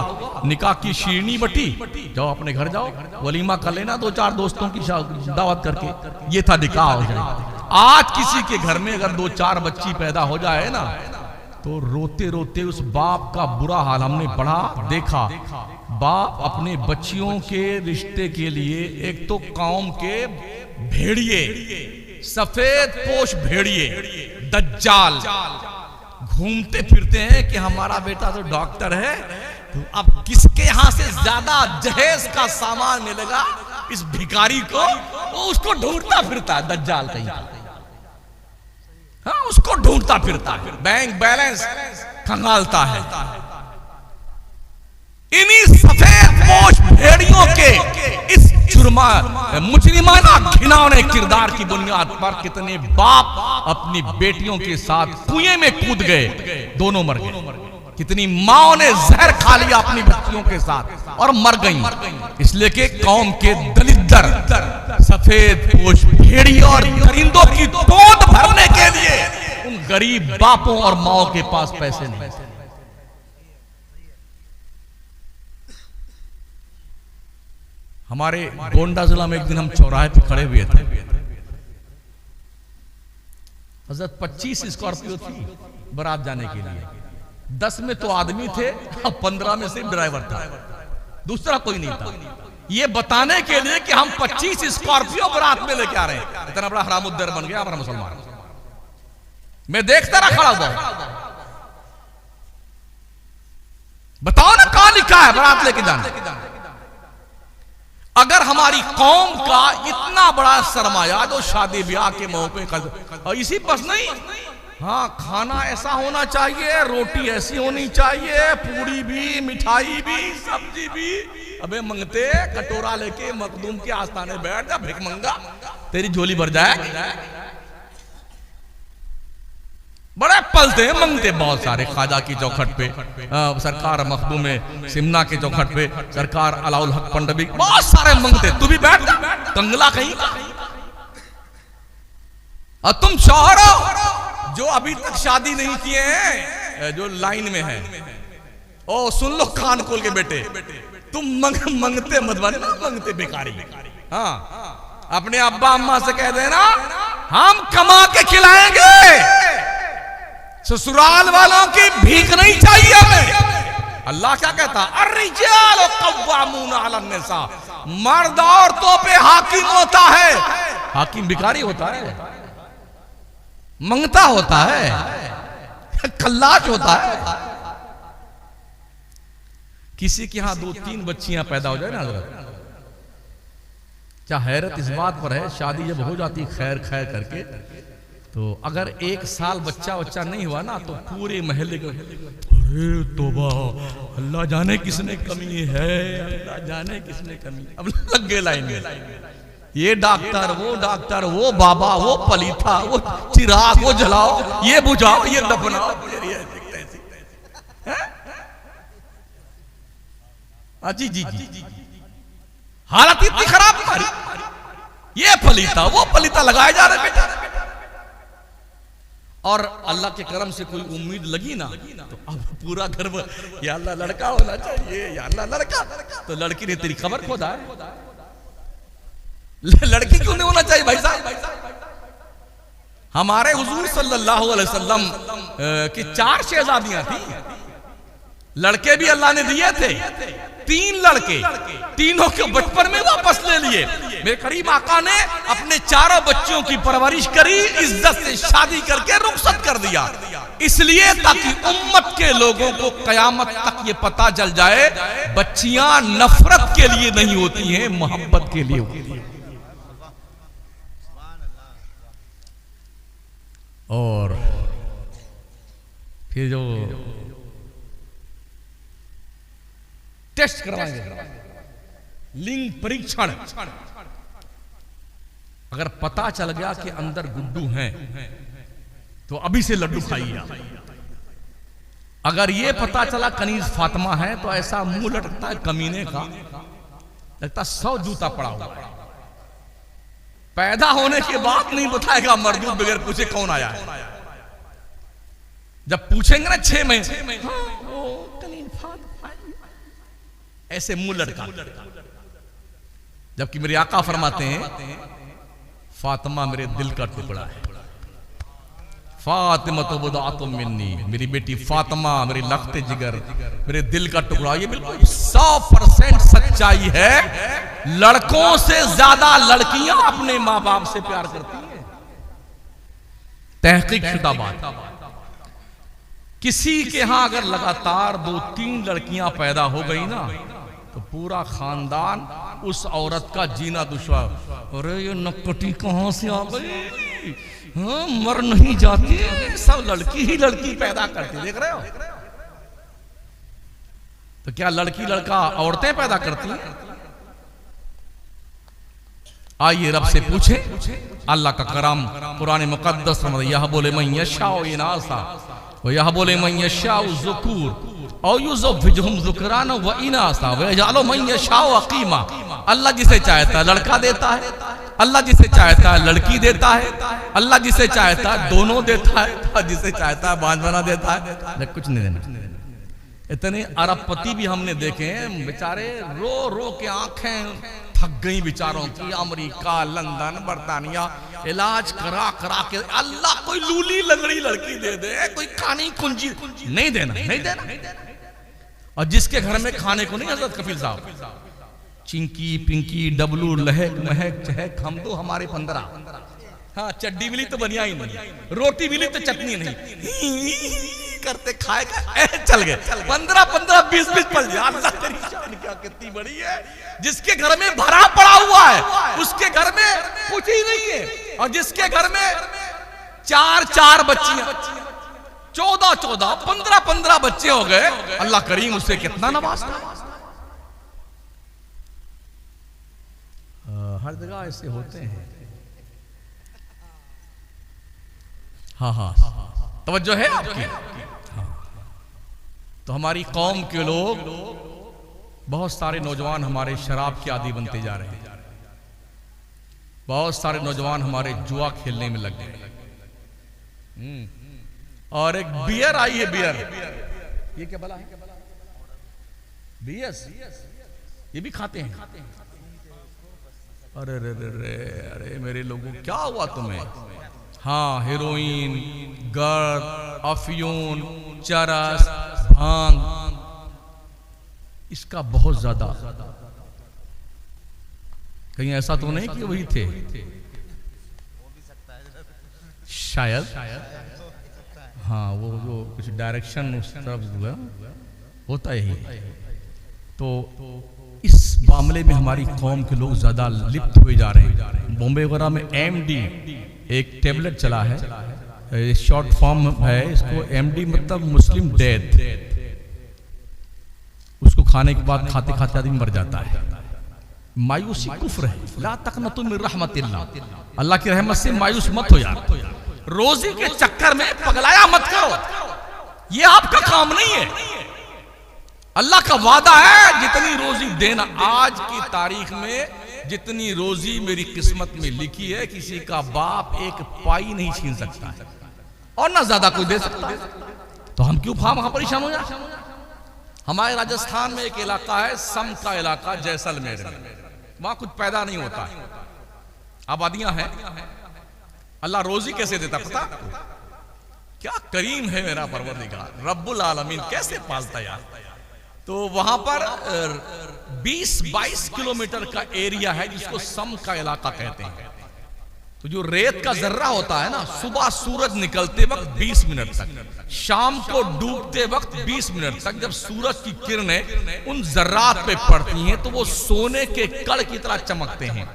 निकाह की शीरनी बटी, जाओ अपने घर जाओ, वलीमा कर लेना 2-4 दोस्तों की दावत करके, ये था निकाह हो जाए। आज किसी के घर में अगर 2-4 बच्ची पैदा हो जाए ना, तो रोते रोते उस बाप का बुरा हाल हमने पढ़ा देखा। बाप अपने बच्चियों के रिश्ते के लिए एक तो कौम के भेड़िए, सफेद पोश भेड़िए दज्जाल घूमते फिरते हैं कि हमारा बेटा तो डॉक्टर है, तो अब किसके यहां से ज्यादा जहेज का सामान मिलेगा इस भिखारी को, वो उसको ढूंढता फिरता है दज्जाल कहीं। हाँ, उसको ढूंढता फिरता है, बैंक बैलेंस खंगालता है। इन्हीं सफेद पोश भेड़ियों के इस मुजरिमाना घिनौने किरदार की बुनियाद पर कितने बाप अपनी बेटियों के साथ कुएं में कूद गए, दोनों मर गए। कितनी माओं ने जहर खा लिया अपनी बच्चियों के साथ और मर गईं, इसलिए कि कौम के दलिद्दर सफेद पोश भेड़ी और परिंदों की गोद भरने के लिए उन गरीब बापों और माओं के पास पैसे नहीं। हमारे गोंडा जिला में एक दिन हम चौराहे पे खड़े हुए थे, हजरत 25 स्कॉर्पियो थी बारात जाने के लिए, 10 में तो आदमी थे और 15 में सिर्फ ड्राइवर था, दूसरा कोई नहीं था। ये बताने के लिए कि हम 25 स्कॉर्पियो बारात में लेके आ रहे हैं। इतना बड़ा हरामुद्दर बन गया हमारा मुसलमान। मैं देखता रहा खड़ा हुआ, बताओ ना कहां लिखा है बारात लेके जाना। अगर हमारी कौम का इतना बड़ा सरमाया जो शादी ब्याह के मौके और इसी बस नहीं, हाँ, खाना ऐसा होना चाहिए, रोटी ऐसी होनी चाहिए, पूरी भी, मिठाई भी, सब्जी भी। अबे मंगते कटोरा लेके मखदूम के आस्थाने बैठ जा, भिख मंगा, तेरी झोली भर जाए। बड़े पलते हैं मंगते बहुत सारे, ख्वाजा की चौखट पे सरकार, मखदूम में सिमना के चौखट पे सरकार, अलाउल हक पंडबी, बहुत सारे मंगते। तू भी बैठ कंगला कहीं का। और तुम शौहर हो जो अभी तक शादी नहीं किए हैं, जो लाइन में है, ओ सुन लो कान खोल के बेटे, तुम मंगते मत बनना, मंगते बेकारी। हाँ, अपने अब्बा अम्मा से कह देना हम कमा के खिलाएंगे, ससुराल वालों की भीख नहीं चाहिए हमें। अल्लाह क्या कहता, अर्रिजालु कव्वामूना अलन निसा, मर्द औरतों पे हाकिम होता है। हाकिम भिखारी होता है, मंगता होता है, कल्लाश होता है। किसी के यहां 2-3 बच्चियां पैदा हो जाए ना हजरत, क्या हैरत इस बात पर है, शादी जब हो जाती खैर खैर करके, तो अगर 1 साल बच्चा नहीं हुआ ना, तो पूरे महल्ले को अरे तौबा, अल्लाह जाने किसने कमी है, अल्लाह जाने किसने कमी। अब लग गए लाइन में, ये डॉक्टर, वो बाबा, वो पलीथा, वो चिराग, वो जलाओ, ये बुझाओ, ये दफनाओ। जी जी जी, हालत इतनी खराब हमारी, ये पलीथा, वो पलीथा लगाए जा रहे बेटा। और अल्लाह के करम से कोई उम्मीद लगी ना, तो अब पूरा घर या अल्लाह लड़का होना चाहिए, या अल्लाह लड़का, तो लड़की ने तेरी खबर खोदा है। लड़की क्यों नहीं होना चाहिए भाई साहब? हमारे हुजूर सल्लल्लाहु अलैहि वसल्लम कि 4 शहजादियां थी, लड़के भी अल्लाह ने दिए थे, 3 लड़के, तीनों के बचपन में वापस ले लिए। मेरे करीम आका ने अपने 4 बच्चों की परवरिश करी, इज्जत से शादी करके रुखसत कर दिया, इसलिए ताकि उम्मत के लोगों को कयामत तक ये पता चल जाए बच्चियां नफरत के लिए नहीं होती हैं, मोहब्बत के लिए होती हैं। और फिर जो टेस्ट करवाएंगे, लिंग परीक्षण, अगर पता चल गया कि अंदर गुड्डू हैं तो अभी से लड्डू खाइए। अगर ये पता चला कनीज फातिमा है तो ऐसा मुंह लटकता है कमीने का, लगता 100 जूता पड़ा हुआ। पैदा होने के बाद नहीं बताएगा मरदूद बगैर पूछे कौन आया है। जब पूछेंगे ना 6 महीने, ऐसे मुंह लटका, जबकि मेरे आका फरमाते हैं फातिमा मेरे दिल का टुकड़ा है। फातिमा तो बुदातुम मिन्नी, मेरी बेटी फातिमा मेरी लख्ते जिगर, मेरे दिल का टुकड़ा। ये बिल्कुल 100% सच्चाई है। लड़कों से ज्यादा लड़कियां अपने माँ बाप से प्यार करती हैं, तहकीक शुदा बात। किसी के यहां अगर लगातार 2-3 लड़कियां पैदा हो गई ना तो पूरा खानदान उस औरत का जीना दुश्वार। अरे ये नक्कटी कहां से आ गई, हाँ, मर नहीं जाती, सब लड़की ही लड़की पैदा करती, देख रहे हो। तो क्या लड़की लड़का औरतें पैदा करती हैं? आइए रब से पूछे, अल्लाह का करम कुरान मुकद्दस में यह बोले मैं यशाओ इनासा व यह बोले मैं यशाओ ज़ुकूर और युज़व्विजुहुम ज़ुकरान व इनासा व यजअलु मन यशाओ अक़ीमा। अल्लाह जिसे चाहता है लड़का देता है, अल्लाह जिसे चाहता है लड़की देता है, अल्लाह जिसे चाहता है दोनों देता है, और जिसे चाहता है बांझपना देता है, कुछ नहीं देना। इतने अरबपति भी हमने देखे हैं, बेचारे रो रो के आंखें थक गई बेचारों की। अमेरिका, लंदन, बर्तानिया इलाज करा करा के अल्लाह कोई लूली लंगड़ी लड़की दे दे, कोई खानी कुंजी नहीं देना, नहीं देना। और जिसके घर में खाने को नहीं, हजरत कफील साहब, चिंकी पिंकी डबलू लहक महक चहक हम तो हमारे 15, हाँ चड्डी मिली तो बनिया ही नहीं, रोटी मिली तो चटनी नहीं करते खाए चल गए। 15-15 20-20 पल दिया। अल्लाह तेरी शान क्या कितनी बड़ी है। जिसके घर में भरा पड़ा हुआ है उसके घर में कुछ ही नहीं है, और जिसके घर में 4-4 बच्चियां, 14-14 15-15 बच्चे हो गए, अल्लाह करीम उससे कितना नवाजता। हर जगह ऐसे होते हैं। हाँ हाँ तवज्जो है आपकी। हाँ। तो हमारी कौम के लोग, बहुत सारे नौजवान हमारे शराब के आदी बनते जा रहे हैं, बहुत सारे नौजवान हमारे जुआ खेलने में लग गए। और एक बियर आई है, बियर, ये क्या भला है? बियर्स ये भी खाते हैं। अरे रे रे रे, अरे मेरे लोगों क्या हुआ तुम्हें? हाँ, हेरोइन, गर्द, अफयून, चरस, भांग, इसका बहुत ज्यादा। कहीं ऐसा तो नहीं कि वही थे? शायद हाँ, वो जो कुछ डायरेक्शन उस तरफ होता ही। तो इस मामले में हमारी कौम के लोग ज्यादा लिप्त हुए जा रहे हैं। बॉम्बे वगैरह में MD एक टेबलेट चला है, शॉर्ट फॉर्म है इसको, MD मतलब मुस्लिम डेथ। उसको खाने के बाद खाते खाते आदमी मर जाता है। मायूसी कुफ्र है। ला तक़नतु मिन रहमतिल्लाह, अल्लाह की रहमत से मायूस मत हो यार। रोजी के चक्कर में पगलाया मत करो, ये आपका काम नहीं है। अल्लाह का वादा है जितनी रोजी देना। आज की तारीख में जितनी रोजी मेरी किस्मत में लिखी है, किसी का बाप एक पाई नहीं छीन सकता है, और ना ज्यादा कोई दे सकता है। तो हम क्यों वहां परेशान हो जाए? हमारे राजस्थान में एक इलाका है, सम का इलाका, जैसलमेर में, वहां कुछ पैदा नहीं होता है, आबादियां हैं। अल्लाह रोजी कैसे देता पता? क्या करीम है मेरा परवरदिगार, रब्बुल आलमीन कैसे पालता यार। तो वहां पर 20-22 किलोमीटर का एरिया है जिसको सम का इलाका कहते हैं। तो जो रेत का जर्रा होता है ना, सुबह सूरज निकलते वक्त 20 मिनट तक, शाम को डूबते वक्त 20 मिनट तक जब सूरज की किरणें उन जर्रात पे पड़ती हैं तो वो सोने के कण की तरह चमकते हैं।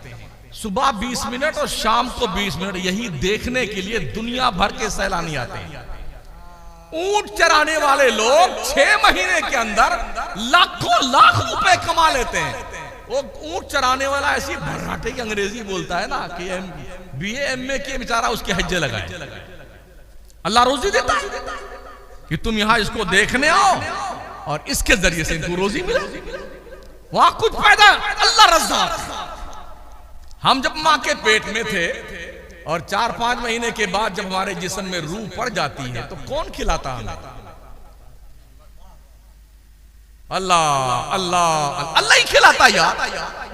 सुबह 20 मिनट और शाम को 20 मिनट, यही देखने के लिए दुनिया भर के सैलानी आते हैं। ऊंट चराने वाले लोग 6 महीने के अंदर लाखों लाख रुपए कमा लेते हैं। वो ऊंट चराने वाला ऐसी भर्राटे की अंग्रेजी बोलता है ना कि BA MA के बेचारा उसके हज्जे लगाए। अल्लाह रोजी देता है कि तुम यहां इसको देखने आओ और इसके जरिए से इनको रोजी मिले। वहां कुछ पैदा, अल्लाह रज़्ज़ाक़। हम जब मां के पेट में थे और 4-5 महीने के बाद जब हमारे जिस्म में रूह पड़ जाती है तो कौन खिलाता हमें? अल्लाह अल्लाह अल्लाह ही खिलाता यार।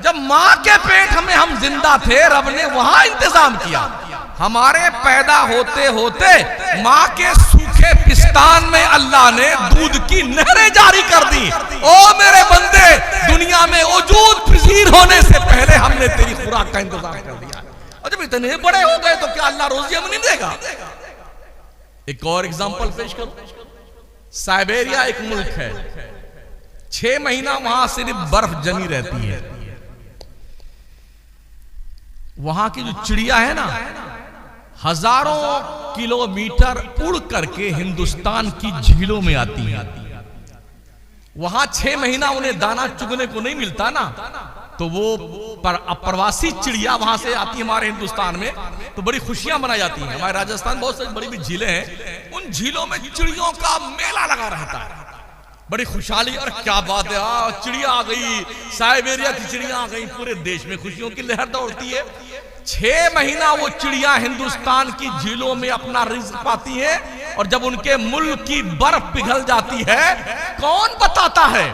जब मां के पेट में हम जिंदा थे, रब ने वहां इंतजाम किया। हमारे पैदा होते होते मां के सूखे पिस्तान में अल्लाह ने दूध की नहरें जारी कर दी। ओ मेरे बंदे, दुनिया में वजूद पजीर होने से पहले हमने तेरी खुराक का इंतजाम कर दिया। और जब इतने बड़े हो गए तो क्या अल्लाह रोजी हमें नहीं देगा? एक और एग्जांपल पेश करो। साइबेरिया एक मुल्क है, 6 महीना वहां सिर्फ बर्फ जमी रहती है। वहां की जो चिड़िया है ना, हजारों किलोमीटर उड़ करके हिंदुस्तान की झीलों में आती है। वहां 6 महीना उन्हें दाना चुगने को नहीं मिलता ना, तो वो प्रवासी चिड़िया वहां से आती है हमारे हिंदुस्तान में, तो बड़ी खुशियां मनाई जाती हैं। हमारे राजस्थान बहुत सारी बड़ी बड़ी झीलें हैं, उन झीलों में चिड़ियों का मेला लगा रहता है, बड़ी खुशहाली। और क्या बात है, चिड़िया आ गई, साइबेरिया की चिड़िया आ गई, पूरे देश में खुशियों की लहर दौड़ती है। 6 महीना वो चिड़िया हिंदुस्तान की झीलों में अपना रिज़्क़ पाती है, और जब उनके मुल्क की बर्फ पिघल जाती है, कौन बताता है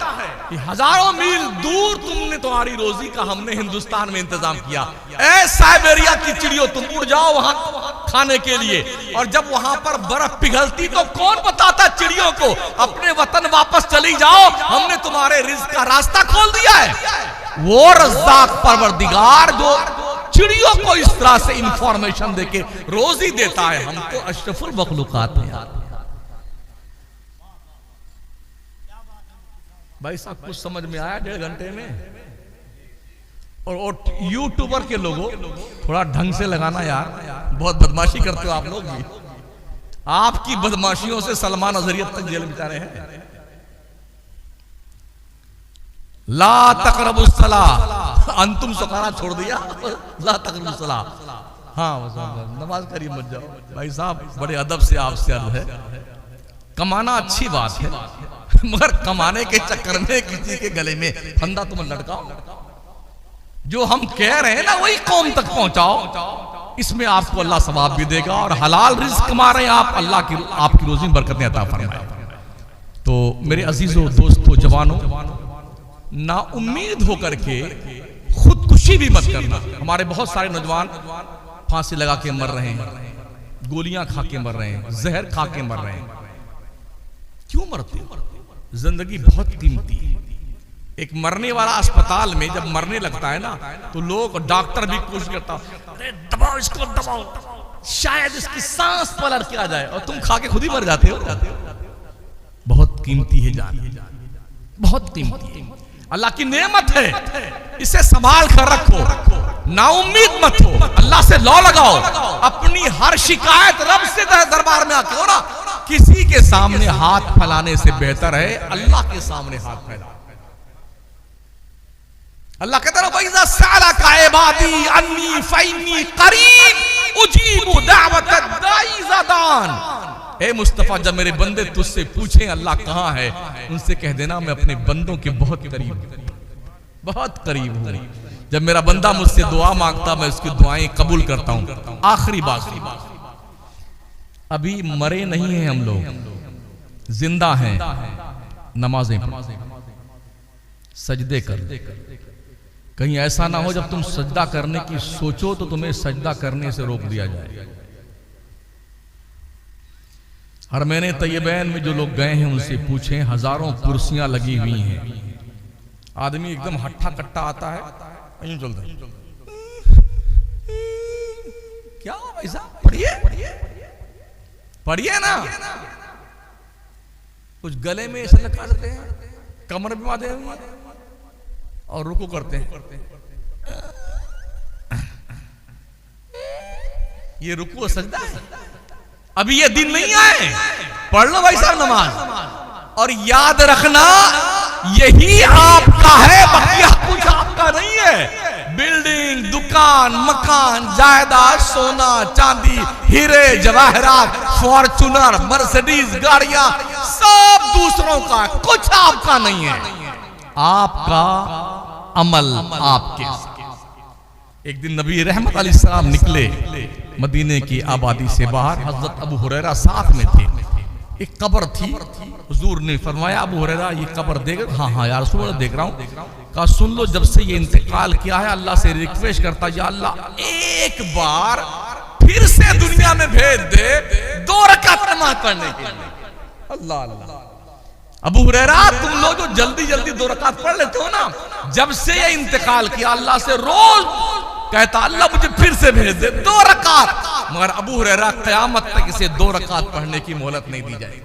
कि हजारों मील दूर तुमने तुम्हारी रोजी का हमने हिंदुस्तान में इंतजाम किया। ऐ साइबेरिया की चिड़ियों, तुम उड़ जाओ वहां खाने के लिए। और जब वहां पर बर्फ पिघलती तो कौन बताता चिड़ियों को अपने वतन वापस चली जाओ, हमने तुम्हारे रिज़्क़ का रास्ता खोल दिया है। वो रज़्ज़ाक़ परवरदिगार जो चिड़ियों को इस तरह से इंफॉर्मेशन देके रोजी देता है, हम तो अशरफुल मखलूकात हैं यार। भाई साहब कुछ समझ में आया 1.5 घंटे में? और यूट्यूबर के लोगों थोड़ा ढंग से लगाना यार, बहुत बदमाशी करते हो आप लोग भी। आपकी बदमाशियों से सलमान अज़हरियत तक जेल बिता रहे हैं। ला तक़रबुस्सलाह, अंतुम सुखाना छोड़ दिया, ला तक़रबुस्सलाह। हाँ नमाज करीब मत जाओ। भाई साहब बड़े अदब से आपसे अर्ज है, कमाना अच्छी बात है, मगर कमाने के चक्कर में किसी के गले में फंदा तुम लटकाओ। जो हम कह रहे हैं ना वही कौम तक पहुंचाओ, इसमें आपको अल्लाह सवाब भी देगा। और हलाल रिज़्क़ कमा रहे हैं आप, अल्लाह की आपकी रोजी में बरकतें अता फरमाए। तो मेरे अजीजों, दोस्तों, जवानों, ना उम्मीद होकर के खुदकुशी भी मत करना। हमारे बहुत सारे नौजवान फांसी लगा के मर रहे हैं, गोलियां खा के मर रहे हैं, जहर खा के मर रहे हैं। क्यों मरते हैं? जिंदगी बहुत कीमती है। एक मरने वाला अस्पताल में जब मरने लगता है ना, तो लोग, डॉक्टर भी कोशिश करता, अरे दबाओ इसको, दबाओ, शायद इसकी सांस पलट के आ जाए, और तुम खा के खुद ही मर जाते हो। बहुत कीमती है जान, बहुत कीमती है, अल्लाह की नेमत है, इसे संभाल कर रखो, नाउम्मीद मत हो, अल्लाह से लौ लगाओ। अपनी हर शिकायत रब से दरबार में आके हो ना, किसी के सामने हाथ फैलाने से बेहतर है अल्लाह के सामने हाथ फैलाओ। अल्लाह कहता है वइज़ा सअलका इबादी अन्नी फइन्नी करीब उजीबु दावतद दाई इज़ा दान। ए मुस्तफा, जब मेरे बंदे तुझसे पूछें अल्लाह कहाँ है, उनसे कह देना मैं अपने बंदों के बहुत करीब हूं। जब मेरा बंदा मुझसे दुआ मांगता मैं उसकी दुआएं कबूल करता हूं। आखिरी बात, अभी मरे नहीं हैं हम लोग, जिंदा हैं, नमाजें पढ़, सजदे कर। कहीं ऐसा ना हो जब तुम सजदा करने की सोचो तो तुम्हें सजदा करने से रोक दिया जाए। हरमैन तैयबैन में जो लोग गए हैं उनसे पूछें, हजारों कुर्सियां लगी हुई हैं। आदमी एकदम हट्ठा कट्टा आता है, यूं चलता है, क्या भाई साहब पढ़िए पढ़िए ना, कुछ गले में ऐसे लगा देते हैं, कमर भी बांधे हुए और रुकू करते हैं। ये रुकू सजदा है। अभी ये दिन नहीं आए, पढ़ लो भाई साहब नमाज, और याद रखना यही आपका है, बाकी कुछ आपका नहीं है। बिल्डिंग, दुकान, मकान, जायदाद, सोना चांदी, हीरे जवाहरात, फॉर्चूनर, मर्सिडीज गाड़ियां सब दूसरों का, कुछ आपका नहीं है। आपका अमल आपके। एक दिन नबी रहमत अलैहिस्सलाम निकले मदीने की आबादी से बाहर, हजरत अबू हुरैरा साथ में थे। एक कब्र थी, हुजूर ने फरमाया अबू हुरैरा ये कब्र देख? हाँ यार रसूल अल्लाह देख रहा हूँ। कहा सुन लो, जब से ये इंतकाल किया है अल्लाह से रिक्वेस्ट करता, या अल्लाह एक बार फिर से दुनिया में भेज दे 2 रकात नमाज पढ़ने के लिए। अल्लाह अल्लाह। अबू हुरैरा तुम लोग जो जल्दी जल्दी 2 रकात पढ़ लेते हो ना, जब से ये इंतकाल किया अल्लाह से रोज कहता अल्लाह मुझे फिर से भेज दे 2 रकात, मगर अबू हुरैरा क़यामत तक इसे 2 रकात पढ़ने की मोहलत नहीं दी जाएगी।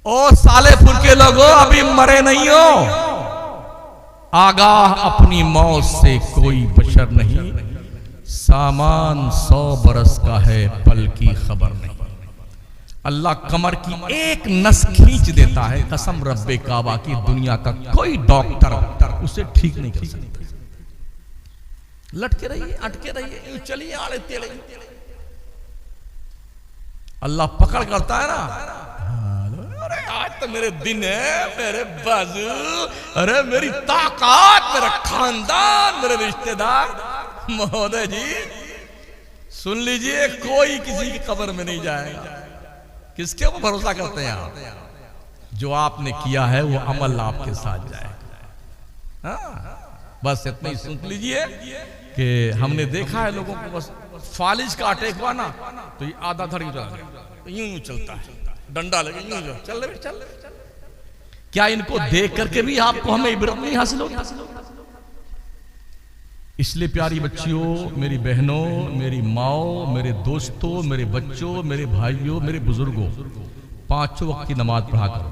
ओ सालेपुर के लोगों, अभी मरे नहीं हो, आगाह अपनी मौत से कोई बशर नहीं, सामान 100 बरस का है, पल की खबर नहीं। अल्लाह कमर की एक नस खींच देता है, कसम रब्बे काबा की दुनिया का कोई डॉक्टर उसे ठीक नहीं कर सकता। लटके रहिए, अटके रहिए, चलिए आड़े तेड़े, अल्लाह पकड़ करता है ना। अरे आज तो मेरे दिन है, मेरे बाजू, अरे मेरी ताकत, मेरा खानदान, मेरे रिश्तेदार। महोदय जी सुन लीजिए, कोई किसी की कब्र में नहीं जाएगा। किसके ऊपर भरोसा करते हैं आप? जो आपने किया है वो अमल आपके साथ जाएगा। हाँ, बस इतना ही सुन लीजिए कि हमने देखा है लोगों को, बस फालिज का अटैक हुआ ना तो ये आधा धड़ यूं यूं चलता है, डंडा लगे यूं यूं चल रहे। क्या इनको देख करके भी आपको हमें इबरत नहीं हासिल होगी? इसलिए प्यारी बच्चियों, मेरी बहनों, मेरी माओ, मेरे दोस्तों, मेरे बच्चों, मेरे भाइयों, मेरे बुजुर्गों, 5 वक्त की नमाज पढ़ा करो।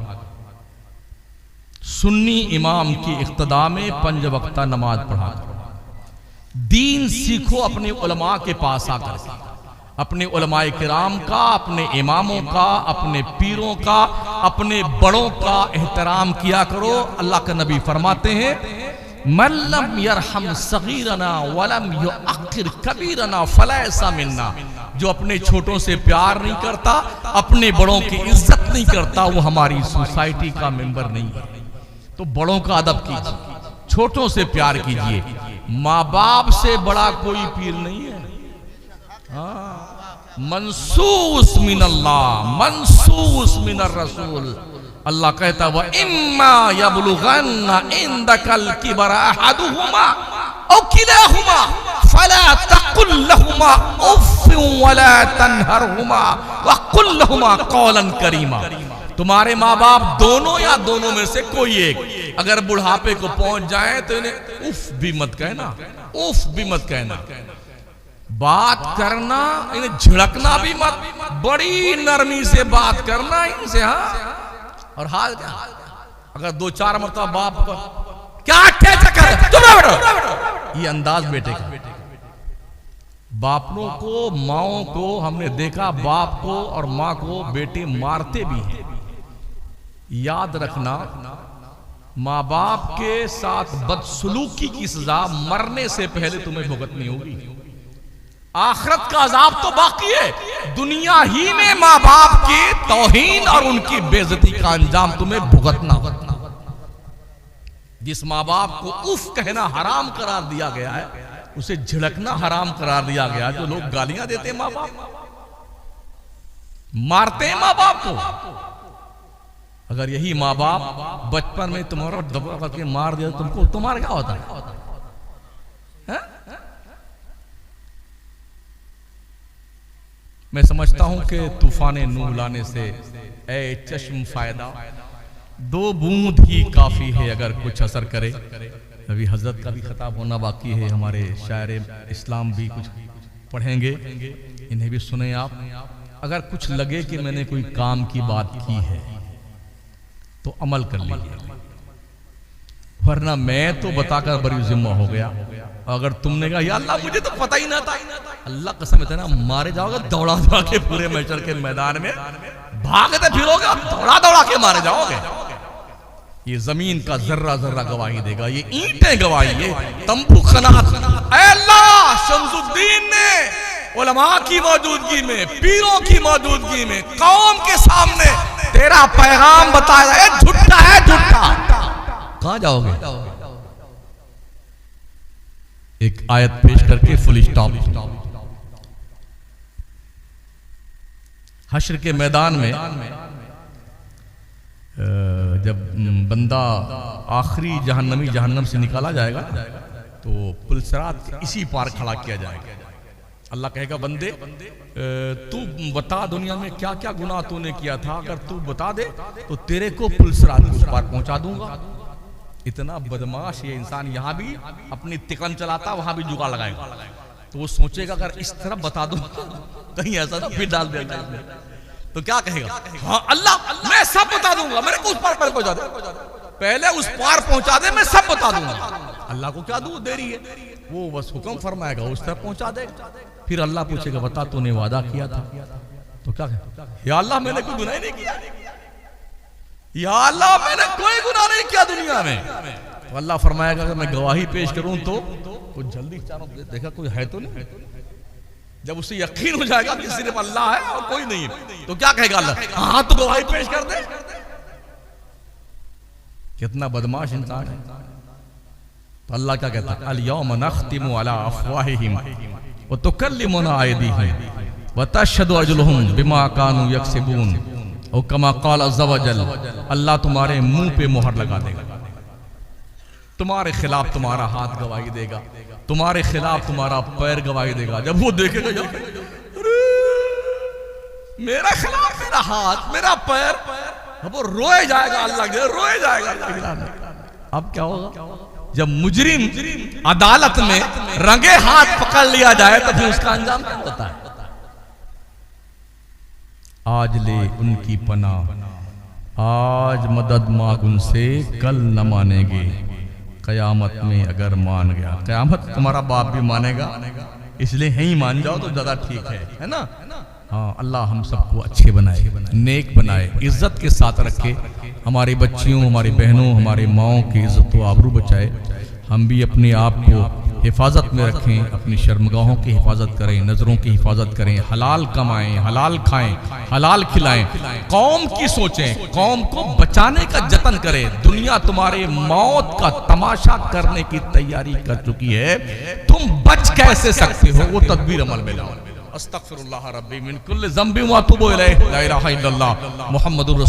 सुन्नी इमाम की इक्तदा में 5 वक्ता नमाज पढ़ा करो। दीन सीखो अपने उलमा के पास आकर, अपने उलमाए किराम का, अपने इमामों का, अपने पीरों का, अपने बड़ों का एहतराम किया करो। अल्लाह का नबी फरमाते हैं, मल्लम यरहम सगीरना वलम युअक्किर कबीरना फलैसा मिन्ना। जो अपने छोटों से प्यार नहीं करता, अपने बड़ों की इज्जत नहीं करता, वो हमारी सोसाइटी का मेंबर नहीं है। तो बड़ों का अदब कीजिए, छोटों से प्यार कीजिए। माँ बाप से बड़ा कोई पीर नहीं है। मंसूस मिनल्लाह, मंसूस मिनर रसूल। अल्लाह कहता व इम्मा यबलुगन्ना इंदकल किबरा अहदुहुमा औ किलाहुमा फला तकुल लहुमा उफ़ वला तनहरहुमा व कुल लहुमा कौलन करीमा। तुम्हारे माँ बाप दोनों या दोनों में से कोई एक अगर बुढ़ापे को पहुंच जाए तो इन्हें उफ भी मत कहना, उफ भी मत कहना। बात करना, इन्हें झिड़कना भी मत, बड़ी नरमी से बात करना इनसे। हाँ, और हाल क्या, अगर 2-4 मरतबा बाप को क्या बैठो, ये अंदाज बेटे का। बापों को, माओं को हमने देखा, बाप को और माँ को बेटे मारते भी हैं। याद रखना, माँ बाप के साथ बदसलूकी की सजा मरने से पहले तुम्हें भुगतनी होगी। आखिरत का अजाब तो बाकी है, दुनिया ही में माँ बाप की तौहीन और उनकी बेइज्जती का अंजाम तुम्हें भुगतना होगा। जिस माँ बाप को उफ कहना हराम करार दिया गया है, उसे झिड़कना हराम करार दिया गया। जो लोग गालियां देते हैं माँ बाप, मारते हैं माँ बाप को, अगर यही माँ बाप बचपन में तुम्हारा दबा करके मार दिया तुमको, तुम्हारा क्या होता है? मैं समझता हूं कि तूफान नूह लाने से ए चश्म फायदा, 2 बूंद ही काफी है अगर कुछ असर करे। अभी हजरत का भी खिताब होना बाकी है, हमारे शायर इस्लाम भी कुछ पढ़ेंगे, इन्हें भी सुने आप। अगर कुछ लगे कि मैंने कोई काम की बात की है तो अमल कर लीजिए, वरना मैं तो बताकर बड़ी जिम्मा हो गया। अगर तुमने कहा या अल्लाह मुझे तो पता ही ना था, अल्लाह कसम इतना मारे जाओगे दौड़ा दौड़ा के पूरे मैशर के मैदान में भागते फिरोगे, दौड़ा दौड़ा के मारे जाओगे। ये जमीन का जर्रा जर्रा गवाही देगा, ये ईंटें गवाही, ये तंबू खनात। अल्लाह शमसुद्दीन ने उलमा की मौजूदगी में, पीरों की मौजूदगी में, कौम के सामने तेरा पैगाम बताया है, झूठा है झूठा। कहां जाओगे? एक आयत पेश करके फुल स्टॉप। हश्र के मैदान में जब बंदा आखिरी जहन्नमी जहन्नम से निकाला जाएगा तो पुलसरात इसी पार खड़ा किया जाएगा। अल्लाह कहेगा बंदे तू बता दुनिया में क्या क्या गुनाह तूने किया था, अगर तू बता दे तो तेरे को पुलसरात उस पार पहुंचा दूंगा। इतना बदमाश ये इंसान, यहां भी अपनी तिकन चलाता, वहां भी जुगाड़ लगाएगा। तो वो सोचेगा अगर इस तरफ बता दूं कहीं ऐसा ना फिर डाल देगा, तो क्या कहेगा? हाँ अल्लाह मैं सब बता दूंगा, मेरे को उस पार पहुंचा दे, पहले उस पार पहुंचा दे, मैं सब बता दूंगा। अल्लाह को क्या दूं, देरी है, वो बस हुक्म फरमाएगा उस तरफ पहुंचा देगा। फिर अल्लाह पूछेगा बता तूने वादा किया था, तो क्या कहेगा? या अल्लाह मैंने कोई गुनाह नहीं किया, या अल्लाह मैंने कोई गुनाह नहीं किया दुनिया में। तो अल्लाह फरमाएगा कि मैं गवाही पेश करूं तो कुछ जल्दी चारों देखा कोई है तो नहीं। जब उसे यकीन हो जाएगा कि सिर्फ अल्लाह है और कोई नहीं है, तो क्या कहेगा अल्लाह? हाँ तो गवाही पेश कर दे। कितना बदमाश इंसान है। तो अल्लाह क्या कहता है? अल यौम नख्तिमु अला अफवाहिहिम व तुकल्लिमुना अयदीहिम व तशहदु अर्जुलुहुम बिमा कानू यक्सिबून। और कमा क़ाल अज़्ज़ा व जल, अल्लाह तुम्हारे मुंह पे मोहर लगा देगा, तुम्हारे खिलाफ तुम्हारा हाथ गवाही देगा, तुम्हारे खिलाफ तुम्हारा पैर गवाही देगा। जब वो देखेगा मेरा खिलाफ मेरा हाथ मेरा पैर, वो रोए जाएगा, अल्लाह के रोए जाएगा। अब क्या होगा? जब मुजरिम अदालत में रंगे हाथ पकड़ लिया जाए तो फिर उसका अंजाम क्या होता है? आज ले उनकी पनाह, आज मदद मांग उनसे, कल न मानेंगे, कयामत में अगर मान गया। कयामत तुम्हारा बाप भी मानेगा, इसलिए यहीं मान जाओ तो ज्यादा ठीक है ना? हाँ, अल्लाह हम सबको अच्छे बनाए, नेक बनाए, इज्जत के साथ रखे, हमारी बच्चियों, हमारी बहनों, हमारी माओं की इज्जत व आबरू बचाए। हम भी अपने आप को हिफाजत में रखें, अपनी शर्मगाहों की हिफाजत करें, नजरों की हिफाजत करें, हलाल कमाएं, हलाल खाएं, हलाल खिलाएं, कौम की सोचें, कौम को बचाने का जतन करें। दुनिया तुम्हारे मौत का तमाशा करने की तैयारी कर चुकी है, तुम बच कैसे सकते हो वो तदबीर अमल में लाओ। अस्तगफिरुल्लाह रब्बी मिन कुल्लि ज़ंबिन व अतूबु इलैहि, ला इलाहा इल्लल्लाह मुहम्मदुर